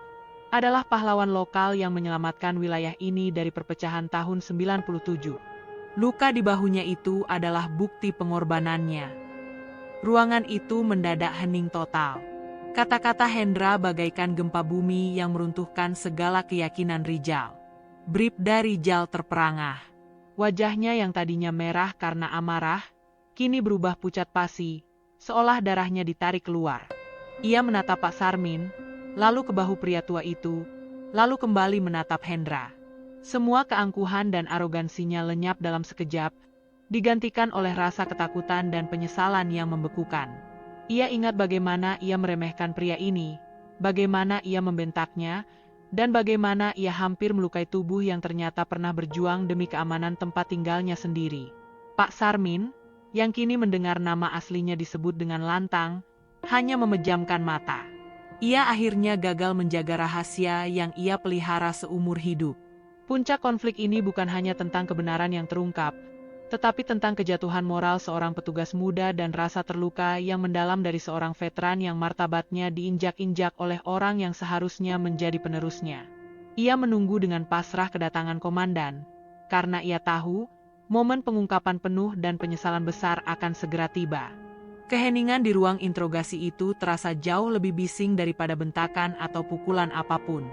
adalah pahlawan lokal yang menyelamatkan wilayah ini dari perpecahan tahun 97. Luka di bahunya itu adalah bukti pengorbanannya. Ruangan itu mendadak hening total. Kata-kata Hendra bagaikan gempa bumi yang meruntuhkan segala keyakinan Rijal. Bribda Rijal terperangah. Wajahnya yang tadinya merah karena amarah, kini berubah pucat pasi, seolah darahnya ditarik keluar. Ia menatap Pak Sarmin, lalu ke bahu pria tua itu, lalu kembali menatap Hendra. Semua keangkuhan dan arogansinya lenyap dalam sekejap, digantikan oleh rasa ketakutan dan penyesalan yang membekukan. Ia ingat bagaimana ia meremehkan pria ini, bagaimana ia membentaknya, dan bagaimana ia hampir melukai tubuh yang ternyata pernah berjuang demi keamanan tempat tinggalnya sendiri. Pak Sarmin, yang kini mendengar nama aslinya disebut dengan lantang, hanya memejamkan mata. Ia akhirnya gagal menjaga rahasia yang ia pelihara seumur hidup. Puncak konflik ini bukan hanya tentang kebenaran yang terungkap, tetapi tentang kejatuhan moral seorang petugas muda dan rasa terluka yang mendalam dari seorang veteran yang martabatnya diinjak-injak oleh orang yang seharusnya menjadi penerusnya. Ia menunggu dengan pasrah kedatangan komandan, karena ia tahu momen pengungkapan penuh dan penyesalan besar akan segera tiba. Keheningan di ruang interogasi itu terasa jauh lebih bising daripada bentakan atau pukulan apapun.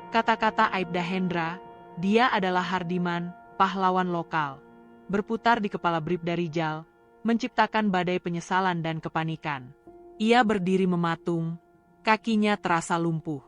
Kata-kata Aibda Hendra, dia adalah Hardiman, pahlawan lokal, berputar di kepala Bribda Rijal, menciptakan badai penyesalan dan kepanikan. Ia berdiri mematung, kakinya terasa lumpuh.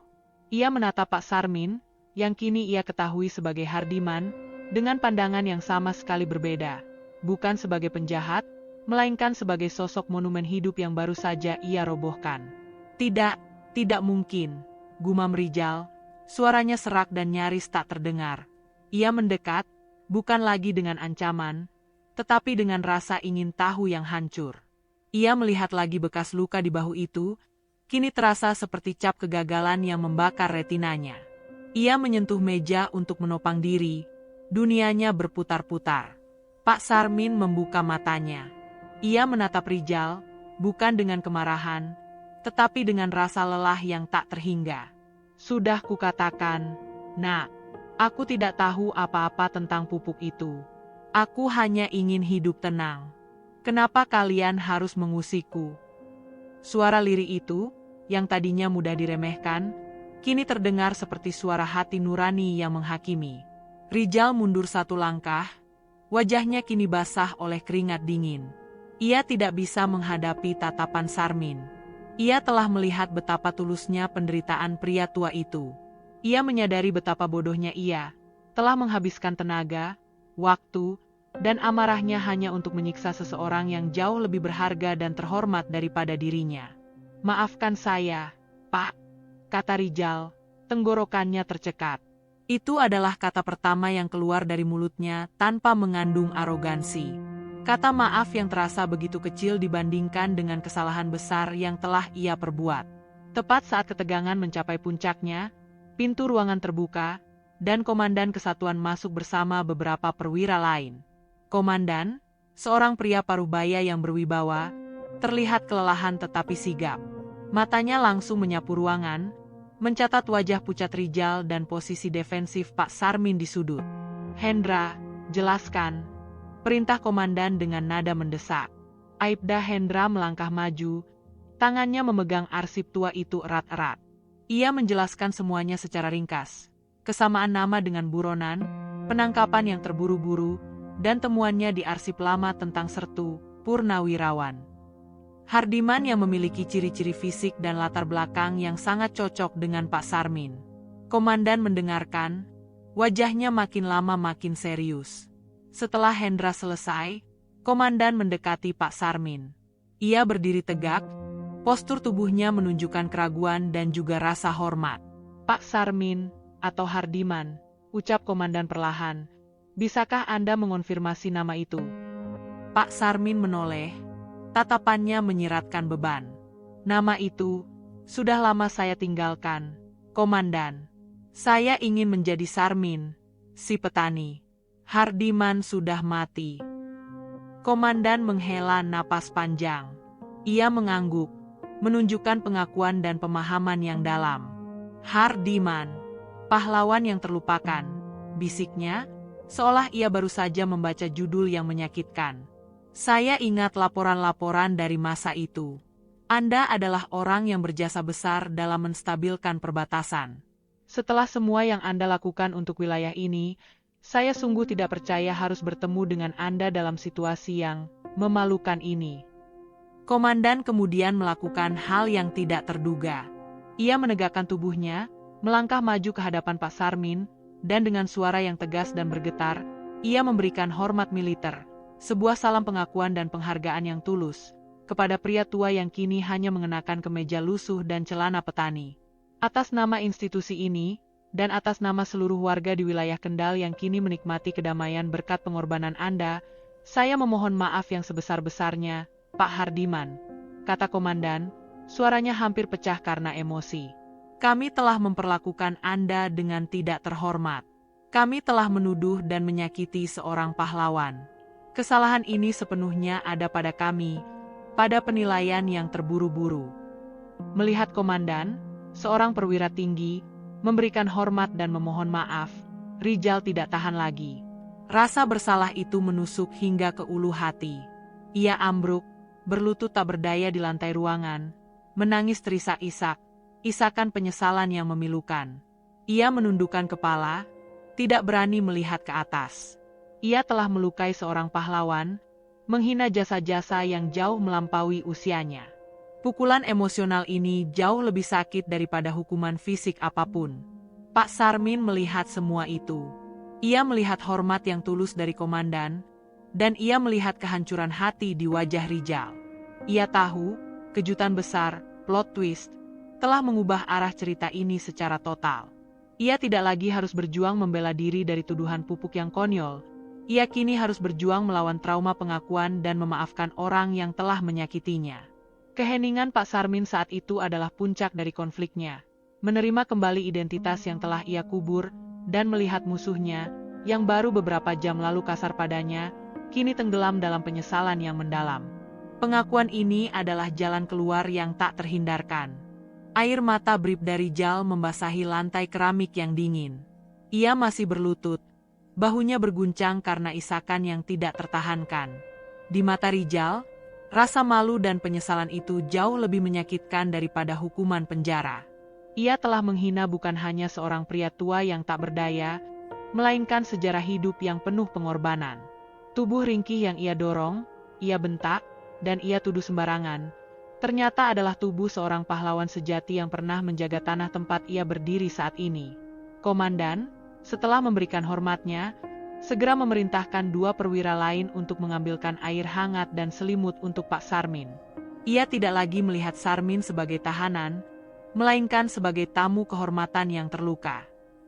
Ia menatap Pak Sarmin, yang kini ia ketahui sebagai Hardiman, dengan pandangan yang sama sekali berbeda, bukan sebagai penjahat, melainkan sebagai sosok monumen hidup yang baru saja ia robohkan. Tidak mungkin, gumam Rijal, suaranya serak dan nyaris tak terdengar. Ia mendekat, bukan lagi dengan ancaman, tetapi dengan rasa ingin tahu yang hancur. Ia melihat lagi bekas luka di bahu itu, kini terasa seperti cap kegagalan yang membakar retinanya. Ia menyentuh meja untuk menopang diri, dunianya berputar-putar. Pak Sarmin membuka matanya. Ia menatap Rijal, bukan dengan kemarahan, tetapi dengan rasa lelah yang tak terhingga. Sudah kukatakan, Nak, aku tidak tahu apa-apa tentang pupuk itu. Aku hanya ingin hidup tenang. Kenapa kalian harus mengusikku? Suara lirih itu, yang tadinya mudah diremehkan, kini terdengar seperti suara hati nurani yang menghakimi. Rijal mundur satu langkah, wajahnya kini basah oleh keringat dingin. Ia tidak bisa menghadapi tatapan Sarmin. Ia telah melihat betapa tulusnya penderitaan pria tua itu. Ia menyadari betapa bodohnya ia, telah menghabiskan tenaga, waktu, dan amarahnya hanya untuk menyiksa seseorang yang jauh lebih berharga dan terhormat daripada dirinya. Maafkan saya, Pak, kata Rijal, tenggorokannya tercekat. Itu adalah kata pertama yang keluar dari mulutnya tanpa mengandung arogansi. Kata maaf yang terasa begitu kecil dibandingkan dengan kesalahan besar yang telah ia perbuat. Tepat saat ketegangan mencapai puncaknya, pintu ruangan terbuka, dan Komandan Kesatuan masuk bersama beberapa perwira lain. Komandan, seorang pria paruh baya yang berwibawa, terlihat kelelahan tetapi sigap. Matanya langsung menyapu ruangan, mencatat wajah pucat Rijal dan posisi defensif Pak Sarmin di sudut. Hendra, jelaskan, perintah komandan dengan nada mendesak. Aibda Hendra melangkah maju, tangannya memegang arsip tua itu erat-erat. Ia menjelaskan semuanya secara ringkas. Kesamaan nama dengan buronan, penangkapan yang terburu-buru, dan temuannya di arsip lama tentang Sertu, Purnawirawan. Hardiman yang memiliki ciri-ciri fisik dan latar belakang yang sangat cocok dengan Pak Sarmin. Komandan mendengarkan, wajahnya makin lama makin serius. Setelah Hendra selesai, Komandan mendekati Pak Sarmin. Ia berdiri tegak, postur tubuhnya menunjukkan keraguan dan juga rasa hormat. Pak Sarmin, atau Hardiman, ucap Komandan perlahan, bisakah Anda mengonfirmasi nama itu? Pak Sarmin menoleh. Tatapannya menyiratkan beban. Nama itu, sudah lama saya tinggalkan, Komandan. Saya ingin menjadi Sarmin, si petani. Hardiman sudah mati. Komandan menghela napas panjang. Ia mengangguk, menunjukkan pengakuan dan pemahaman yang dalam. Hardiman, pahlawan yang terlupakan, bisiknya, seolah ia baru saja membaca judul yang menyakitkan. Saya ingat laporan-laporan dari masa itu. Anda adalah orang yang berjasa besar dalam menstabilkan perbatasan. Setelah semua yang Anda lakukan untuk wilayah ini, saya sungguh tidak percaya harus bertemu dengan Anda dalam situasi yang memalukan ini. Komandan kemudian melakukan hal yang tidak terduga. Ia menegakkan tubuhnya, melangkah maju ke hadapan Pak Sarmin, dan dengan suara yang tegas dan bergetar, ia memberikan hormat militer. Sebuah salam pengakuan dan penghargaan yang tulus kepada pria tua yang kini hanya mengenakan kemeja lusuh dan celana petani. Atas nama institusi ini, dan atas nama seluruh warga di wilayah Kendal yang kini menikmati kedamaian berkat pengorbanan Anda, saya memohon maaf yang sebesar-besarnya, Pak Hardiman, kata komandan, suaranya hampir pecah karena emosi. Kami telah memperlakukan Anda dengan tidak terhormat. Kami telah menuduh dan menyakiti seorang pahlawan. Kesalahan ini sepenuhnya ada pada kami, pada penilaian yang terburu-buru. Melihat komandan, seorang perwira tinggi, memberikan hormat dan memohon maaf, Rijal tidak tahan lagi. Rasa bersalah itu menusuk hingga ke ulu hati. Ia ambruk, berlutut tak berdaya di lantai ruangan, menangis terisak-isak, isakan penyesalan yang memilukan. Ia menundukkan kepala, tidak berani melihat ke atas. Ia telah melukai seorang pahlawan, menghina jasa-jasa yang jauh melampaui usianya. Pukulan emosional ini jauh lebih sakit daripada hukuman fisik apapun. Pak Sarmin melihat semua itu. Ia melihat hormat yang tulus dari komandan, dan ia melihat kehancuran hati di wajah Rijal. Ia tahu, kejutan besar, plot twist, telah mengubah arah cerita ini secara total. Ia tidak lagi harus berjuang membela diri dari tuduhan pupuk yang konyol. Ia kini harus berjuang melawan trauma pengakuan dan memaafkan orang yang telah menyakitinya. Keheningan Pak Sarmin saat itu adalah puncak dari konfliknya. Menerima kembali identitas yang telah ia kubur, dan melihat musuhnya, yang baru beberapa jam lalu kasar padanya, kini tenggelam dalam penyesalan yang mendalam. Pengakuan ini adalah jalan keluar yang tak terhindarkan. Air mata Bribda Rijal membasahi lantai keramik yang dingin. Ia masih berlutut, bahunya berguncang karena isakan yang tidak tertahankan. Di mata Rijal, rasa malu dan penyesalan itu jauh lebih menyakitkan daripada hukuman penjara. Ia telah menghina bukan hanya seorang pria tua yang tak berdaya, melainkan sejarah hidup yang penuh pengorbanan. Tubuh ringkih yang ia dorong, ia bentak, dan ia tuduh sembarangan, ternyata adalah tubuh seorang pahlawan sejati yang pernah menjaga tanah tempat ia berdiri saat ini. Komandan, setelah memberikan hormatnya, segera memerintahkan 2 perwira lain untuk mengambilkan air hangat dan selimut untuk Pak Sarmin. Ia tidak lagi melihat Sarmin sebagai tahanan, melainkan sebagai tamu kehormatan yang terluka.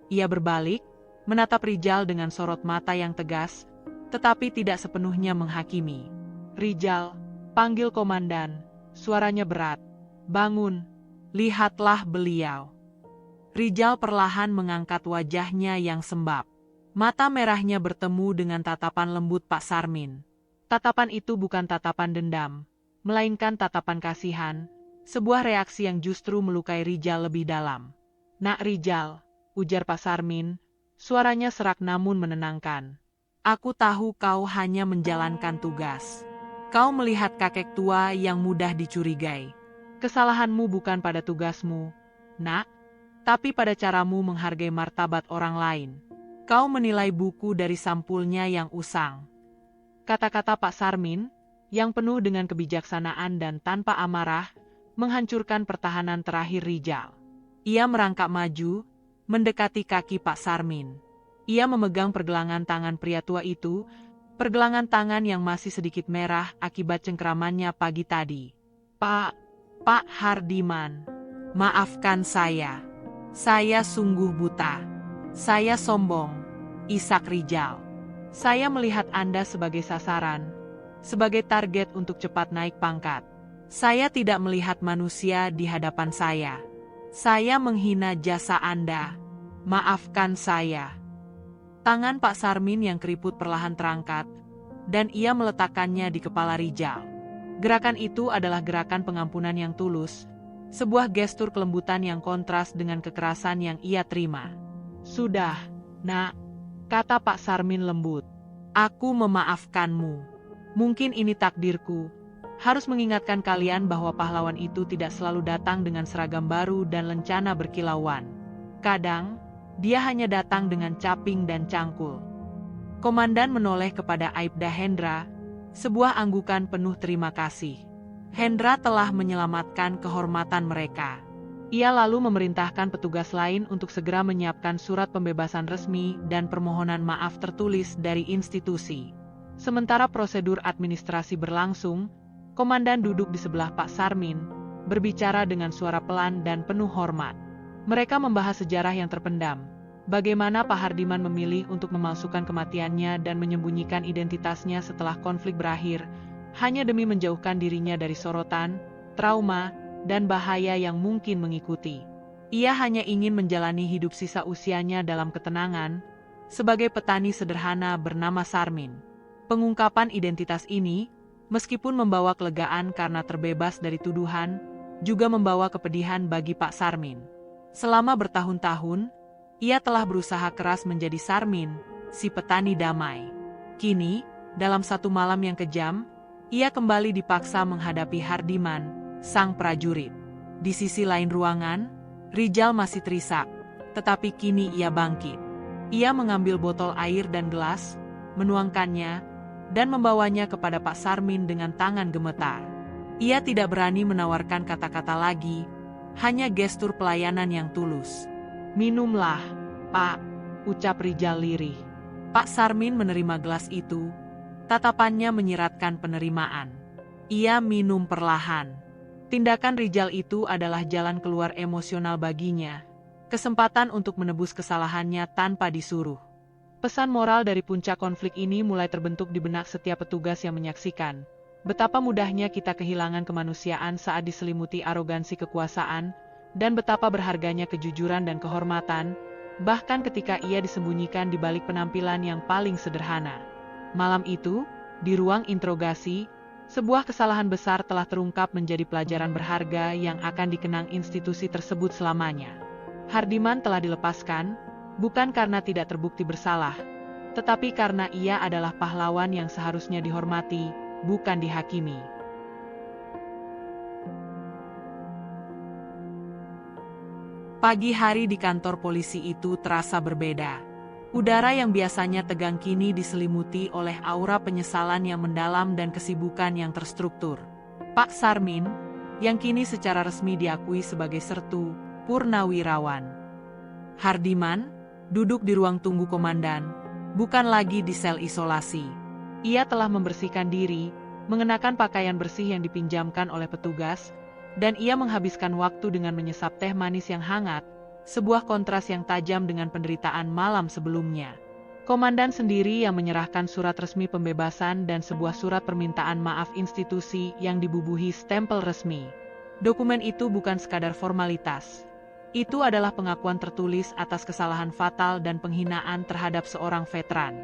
Ia berbalik, menatap Rijal dengan sorot mata yang tegas, tetapi tidak sepenuhnya menghakimi. Rijal, panggil komandan, suaranya berat. Bangun, lihatlah beliau. Rijal perlahan mengangkat wajahnya yang sembab. Mata merahnya bertemu dengan tatapan lembut Pak Sarmin. Tatapan itu bukan tatapan dendam, melainkan tatapan kasihan, sebuah reaksi yang justru melukai Rijal lebih dalam. Nak Rijal, ujar Pak Sarmin, suaranya serak namun menenangkan. Aku tahu kau hanya menjalankan tugas. Kau melihat kakek tua yang mudah dicurigai. Kesalahanmu bukan pada tugasmu, nak, tapi pada caramu menghargai martabat orang lain. Kau menilai buku dari sampulnya yang usang. Kata-kata Pak Sarmin, yang penuh dengan kebijaksanaan dan tanpa amarah, menghancurkan pertahanan terakhir Rijal. Ia merangkak maju, mendekati kaki Pak Sarmin. Ia memegang pergelangan tangan pria tua itu, pergelangan tangan yang masih sedikit merah akibat cengkeramannya pagi tadi. Pak Hardiman, maafkan saya. Saya sungguh buta. Saya sombong, isak Rijal. Saya melihat Anda sebagai sasaran, sebagai target untuk cepat naik pangkat. Saya tidak melihat manusia di hadapan saya. Saya menghina jasa Anda. Maafkan saya. Tangan Pak Sarmin yang keriput perlahan terangkat, dan ia meletakkannya di kepala Rijal. Gerakan itu adalah gerakan pengampunan yang tulus, sebuah gestur kelembutan yang kontras dengan kekerasan yang ia terima. Sudah, nak, kata Pak Sarmin lembut. Aku memaafkanmu. Mungkin ini takdirku, harus mengingatkan kalian bahwa pahlawan itu tidak selalu datang dengan seragam baru dan lencana berkilauan. Kadang, dia hanya datang dengan caping dan cangkul. Komandan menoleh kepada Aibda Hendra, sebuah anggukan penuh terima kasih. Hendra telah menyelamatkan kehormatan mereka. Ia lalu memerintahkan petugas lain untuk segera menyiapkan surat pembebasan resmi dan permohonan maaf tertulis dari institusi. Sementara prosedur administrasi berlangsung, komandan duduk di sebelah Pak Sarmin, berbicara dengan suara pelan dan penuh hormat. Mereka membahas sejarah yang terpendam. Bagaimana Pak Hardiman memilih untuk memalsukan kematiannya dan menyembunyikan identitasnya setelah konflik berakhir, hanya demi menjauhkan dirinya dari sorotan, trauma, dan bahaya yang mungkin mengikuti. Ia hanya ingin menjalani hidup sisa usianya dalam ketenangan, sebagai petani sederhana bernama Sarmin. Pengungkapan identitas ini, meskipun membawa kelegaan karena terbebas dari tuduhan, juga membawa kepedihan bagi Pak Sarmin. Selama bertahun-tahun, ia telah berusaha keras menjadi Sarmin, si petani damai. Kini, dalam satu malam yang kejam, ia kembali dipaksa menghadapi Hardiman, sang prajurit. Di sisi lain ruangan, Rijal masih terisak, tetapi kini ia bangkit. Ia mengambil botol air dan gelas, menuangkannya, dan membawanya kepada Pak Sarmin dengan tangan gemetar. Ia tidak berani menawarkan kata-kata lagi, hanya gestur pelayanan yang tulus. "Minumlah, Pak," ucap Rijal lirih. Pak Sarmin menerima gelas itu, tatapannya menyiratkan penerimaan. Ia minum perlahan. Tindakan Rijal itu adalah jalan keluar emosional baginya, kesempatan untuk menebus kesalahannya tanpa disuruh. Pesan moral dari puncak konflik ini mulai terbentuk di benak setiap petugas yang menyaksikan. Betapa mudahnya kita kehilangan kemanusiaan saat diselimuti arogansi kekuasaan, dan betapa berharganya kejujuran dan kehormatan, bahkan ketika ia disembunyikan di balik penampilan yang paling sederhana. Malam itu, di ruang interogasi, sebuah kesalahan besar telah terungkap menjadi pelajaran berharga yang akan dikenang institusi tersebut selamanya. Hardiman telah dilepaskan, bukan karena tidak terbukti bersalah, tetapi karena ia adalah pahlawan yang seharusnya dihormati, bukan dihakimi. Pagi hari di kantor polisi itu terasa berbeda. Udara yang biasanya tegang kini diselimuti oleh aura penyesalan yang mendalam dan kesibukan yang terstruktur. Pak Sarmin, yang kini secara resmi diakui sebagai sertu purnawirawan. Hardiman, duduk di ruang tunggu komandan, bukan lagi di sel isolasi. Ia telah membersihkan diri, mengenakan pakaian bersih yang dipinjamkan oleh petugas, dan ia menghabiskan waktu dengan menyesap teh manis yang hangat, sebuah kontras yang tajam dengan penderitaan malam sebelumnya. Komandan sendiri yang menyerahkan surat resmi pembebasan dan sebuah surat permintaan maaf institusi yang dibubuhi stempel resmi. Dokumen itu bukan sekadar formalitas. Itu adalah pengakuan tertulis atas kesalahan fatal dan penghinaan terhadap seorang veteran.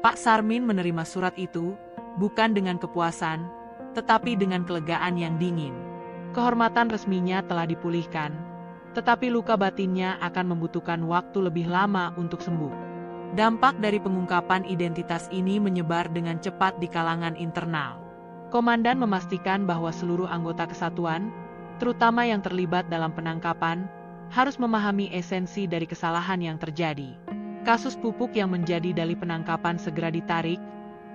Pak Sarmin menerima surat itu, bukan dengan kepuasan, tetapi dengan kelegaan yang dingin. Kehormatan resminya telah dipulihkan, tetapi luka batinnya akan membutuhkan waktu lebih lama untuk sembuh. Dampak dari pengungkapan identitas ini menyebar dengan cepat di kalangan internal. Komandan memastikan bahwa seluruh anggota kesatuan, terutama yang terlibat dalam penangkapan, harus memahami esensi dari kesalahan yang terjadi. Kasus pupuk yang menjadi dalih penangkapan segera ditarik,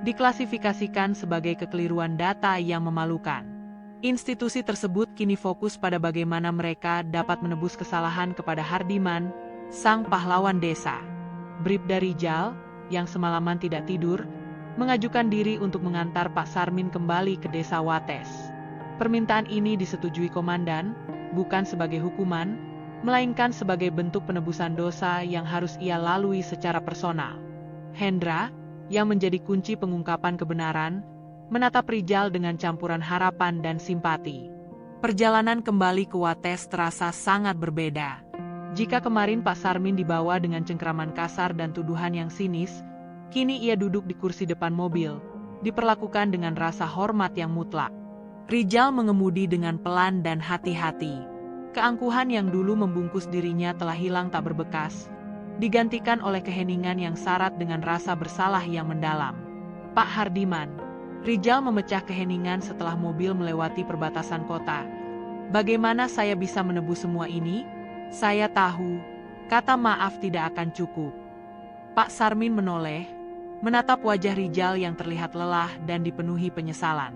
diklasifikasikan sebagai kekeliruan data yang memalukan. Institusi tersebut kini fokus pada bagaimana mereka dapat menebus kesalahan kepada Hardiman, sang pahlawan desa. Bribda Rijal, yang semalaman tidak tidur, mengajukan diri untuk mengantar Pak Sarmin kembali ke desa Wates. Permintaan ini disetujui komandan, bukan sebagai hukuman, melainkan sebagai bentuk penebusan dosa yang harus ia lalui secara personal. Hendra, yang menjadi kunci pengungkapan kebenaran, menatap Rijal dengan campuran harapan dan simpati. Perjalanan kembali ke Wates terasa sangat berbeda. Jika kemarin Pak Sarmin dibawa dengan cengkraman kasar dan tuduhan yang sinis, kini ia duduk di kursi depan mobil, diperlakukan dengan rasa hormat yang mutlak. Rijal mengemudi dengan pelan dan hati-hati. Keangkuhan yang dulu membungkus dirinya telah hilang tak berbekas, digantikan oleh keheningan yang syarat dengan rasa bersalah yang mendalam. "Pak Hardiman," Rijal memecah keheningan setelah mobil melewati perbatasan kota. "Bagaimana saya bisa menebus semua ini? Saya tahu, kata maaf tidak akan cukup." Pak Sarmin menoleh, menatap wajah Rijal yang terlihat lelah dan dipenuhi penyesalan.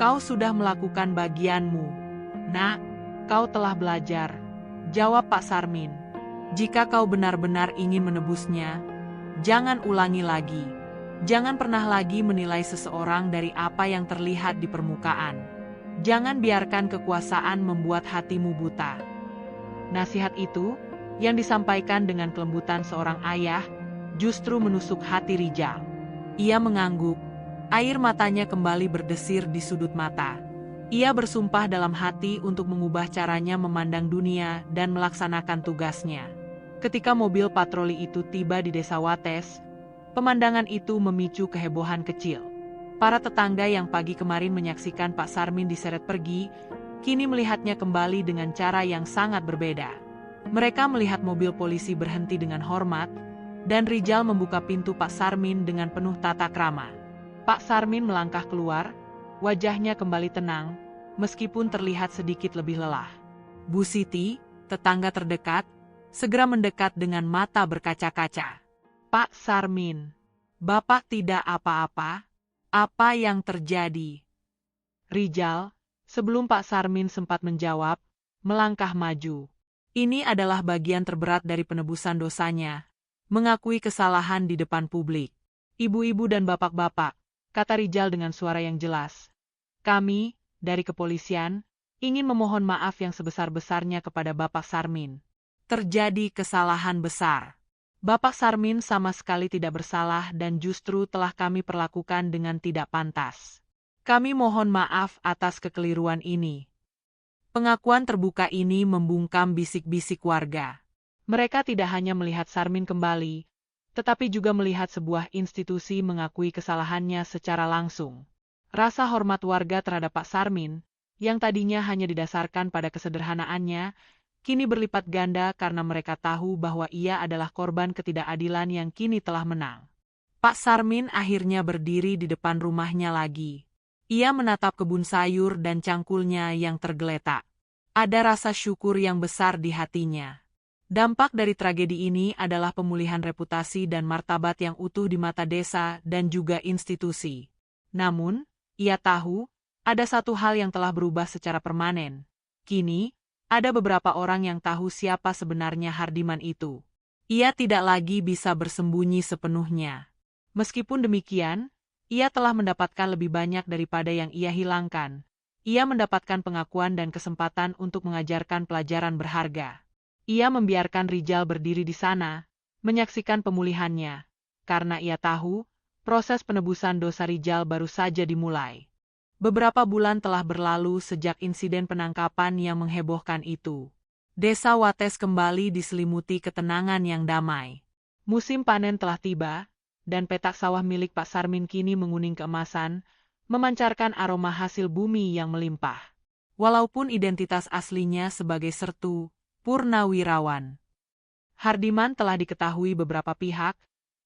"Kau sudah melakukan bagianmu, Nak. Kau telah belajar," jawab Pak Sarmin. "Jika kau benar-benar ingin menebusnya, jangan ulangi lagi. Jangan pernah lagi menilai seseorang dari apa yang terlihat di permukaan. Jangan biarkan kekuasaan membuat hatimu buta. Nasihat itu, yang disampaikan dengan kelembutan seorang ayah, justru menusuk hati Rijal. Ia mengangguk, air matanya kembali berdesir di sudut mata. Ia bersumpah dalam hati untuk mengubah caranya memandang dunia dan melaksanakan tugasnya. Ketika mobil patroli itu tiba di desa Wates, pemandangan itu memicu kehebohan kecil. Para tetangga yang pagi kemarin menyaksikan Pak Sarmin diseret pergi, kini melihatnya kembali dengan cara yang sangat berbeda. Mereka melihat mobil polisi berhenti dengan hormat, dan Rijal membuka pintu Pak Sarmin dengan penuh tata krama. Pak Sarmin melangkah keluar, wajahnya kembali tenang, meskipun terlihat sedikit lebih lelah. Bu Siti, tetangga terdekat, segera mendekat dengan mata berkaca-kaca. Pak Sarmin, Bapak tidak apa-apa? Apa yang terjadi? Rijal, sebelum Pak Sarmin sempat menjawab, melangkah maju. Ini adalah bagian terberat dari penebusan dosanya, mengakui kesalahan di depan publik. Ibu-ibu dan bapak-bapak, kata Rijal dengan suara yang jelas. Kami, dari kepolisian, ingin memohon maaf yang sebesar-besarnya kepada Bapak Sarmin. Terjadi kesalahan besar. Bapak Sarmin sama sekali tidak bersalah dan justru telah kami perlakukan dengan tidak pantas. Kami mohon maaf atas kekeliruan ini. Pengakuan terbuka ini membungkam bisik-bisik warga. Mereka tidak hanya melihat Sarmin kembali, tetapi juga melihat sebuah institusi mengakui kesalahannya secara langsung. Rasa hormat warga terhadap Pak Sarmin, yang tadinya hanya didasarkan pada kesederhanaannya, kini berlipat ganda karena mereka tahu bahwa ia adalah korban ketidakadilan yang kini telah menang. Pak Sarmin akhirnya berdiri di depan rumahnya lagi. Ia menatap kebun sayur dan cangkulnya yang tergeletak. Ada rasa syukur yang besar di hatinya. Dampak dari tragedi ini adalah pemulihan reputasi dan martabat yang utuh di mata desa dan juga institusi. Namun, ia tahu, ada satu hal yang telah berubah secara permanen. Kini, ada beberapa orang yang tahu siapa sebenarnya Hardiman itu. Ia tidak lagi bisa bersembunyi sepenuhnya. Meskipun demikian, ia telah mendapatkan lebih banyak daripada yang ia hilangkan. Ia mendapatkan pengakuan dan kesempatan untuk mengajarkan pelajaran berharga. Ia membiarkan Rijal berdiri di sana, menyaksikan pemulihannya, karena ia tahu, proses penebusan dosa Rijal baru saja dimulai. Beberapa bulan telah berlalu sejak insiden penangkapan yang menghebohkan itu. Desa Wates kembali diselimuti ketenangan yang damai. Musim panen telah tiba, dan petak sawah milik Pak Sarmin kini menguning keemasan, memancarkan aroma hasil bumi yang melimpah. Walaupun identitas aslinya sebagai Sertu Purnawirawan, Hardiman telah diketahui beberapa pihak,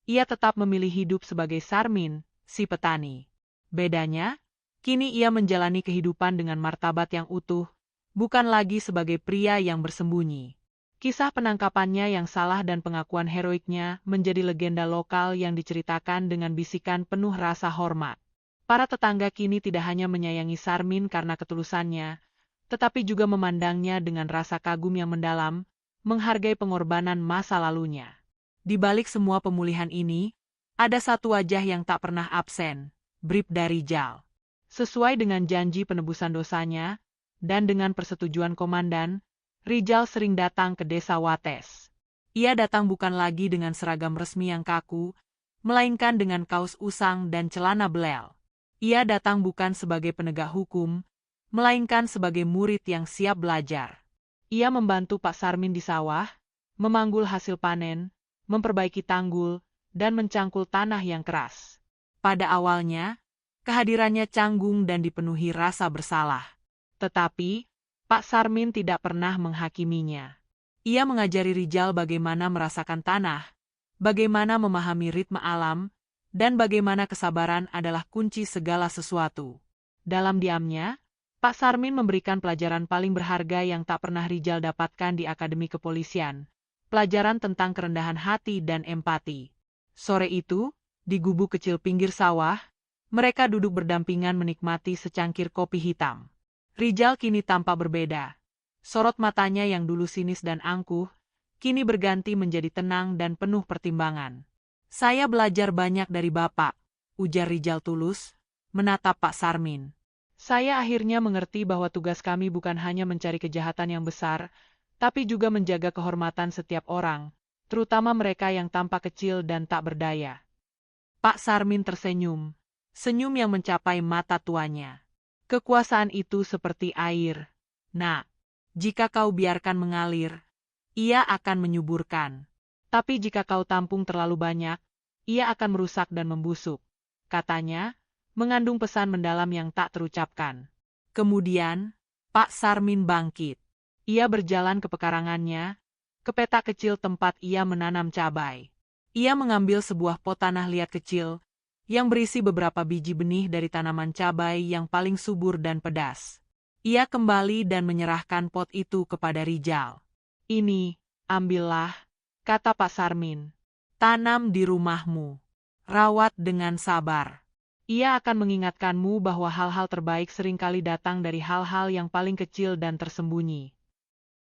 ia tetap memilih hidup sebagai Sarmin, si petani. Bedanya, kini ia menjalani kehidupan dengan martabat yang utuh, bukan lagi sebagai pria yang bersembunyi. Kisah penangkapannya yang salah dan pengakuan heroiknya menjadi legenda lokal yang diceritakan dengan bisikan penuh rasa hormat. Para tetangga kini tidak hanya menyayangi Sarmin karena ketulusannya, tetapi juga memandangnya dengan rasa kagum yang mendalam, menghargai pengorbanan masa lalunya. Di balik semua pemulihan ini, ada satu wajah yang tak pernah absen, Bribda Rijal. Sesuai dengan janji penebusan dosanya, dan dengan persetujuan komandan, Rijal sering datang ke desa Wates. Ia datang bukan lagi dengan seragam resmi yang kaku, melainkan dengan kaos usang dan celana belel. Ia datang bukan sebagai penegak hukum, melainkan sebagai murid yang siap belajar. Ia membantu Pak Sarmin di sawah, memanggul hasil panen, memperbaiki tanggul, dan mencangkul tanah yang keras. Pada awalnya, kehadirannya canggung dan dipenuhi rasa bersalah. Tetapi, Pak Sarmin tidak pernah menghakiminya. Ia mengajari Rijal bagaimana merasakan tanah, bagaimana memahami ritme alam, dan bagaimana kesabaran adalah kunci segala sesuatu. Dalam diamnya, Pak Sarmin memberikan pelajaran paling berharga yang tak pernah Rijal dapatkan di Akademi Kepolisian. Pelajaran tentang kerendahan hati dan empati. Sore itu, di gubuk kecil pinggir sawah, mereka duduk berdampingan menikmati secangkir kopi hitam. Rijal kini tampak berbeda. Sorot matanya yang dulu sinis dan angkuh, kini berganti menjadi tenang dan penuh pertimbangan. Saya belajar banyak dari Bapak, ujar Rijal tulus, menatap Pak Sarmin. Saya akhirnya mengerti bahwa tugas kami bukan hanya mencari kejahatan yang besar, tapi juga menjaga kehormatan setiap orang, terutama mereka yang tampak kecil dan tak berdaya. Pak Sarmin tersenyum, senyum yang mencapai mata tuanya. Kekuasaan itu seperti air. Nak, jika kau biarkan mengalir, ia akan menyuburkan. Tapi jika kau tampung terlalu banyak, ia akan merusak dan membusuk. Katanya, mengandung pesan mendalam yang tak terucapkan. Kemudian, Pak Sarmin bangkit. Ia berjalan ke pekarangannya, ke petak kecil tempat ia menanam cabai. Ia mengambil sebuah pot tanah liat kecil, yang berisi beberapa biji benih dari tanaman cabai yang paling subur dan pedas. Ia kembali dan menyerahkan pot itu kepada Rijal. Ini, ambillah, kata Pak Sarmin. Tanam di rumahmu. Rawat dengan sabar. Ia akan mengingatkanmu bahwa hal-hal terbaik seringkali datang dari hal-hal yang paling kecil dan tersembunyi.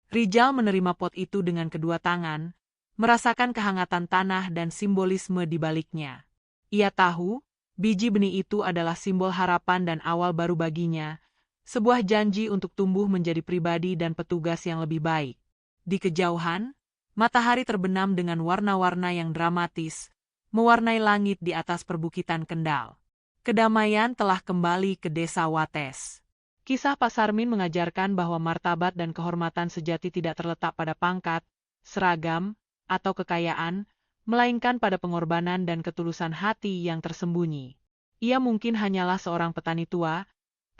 Rijal menerima pot itu dengan kedua tangan, merasakan kehangatan tanah dan simbolisme di baliknya. Ia tahu, biji benih itu adalah simbol harapan dan awal baru baginya, sebuah janji untuk tumbuh menjadi pribadi dan petugas yang lebih baik. Di kejauhan, matahari terbenam dengan warna-warna yang dramatis, mewarnai langit di atas perbukitan Kendal. Kedamaian telah kembali ke desa Wates. Kisah Pak Sarmin mengajarkan bahwa martabat dan kehormatan sejati tidak terletak pada pangkat, seragam, atau kekayaan, melainkan pada pengorbanan dan ketulusan hati yang tersembunyi. Ia mungkin hanyalah seorang petani tua,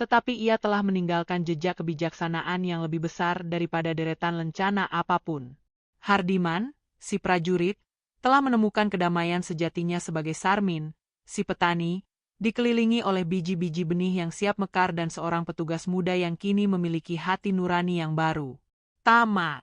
tetapi ia telah meninggalkan jejak kebijaksanaan yang lebih besar daripada deretan lencana apapun. Hardiman, si prajurit, telah menemukan kedamaian sejatinya sebagai Sarmin, si petani, dikelilingi oleh biji-biji benih yang siap mekar dan seorang petugas muda yang kini memiliki hati nurani yang baru. Tamat.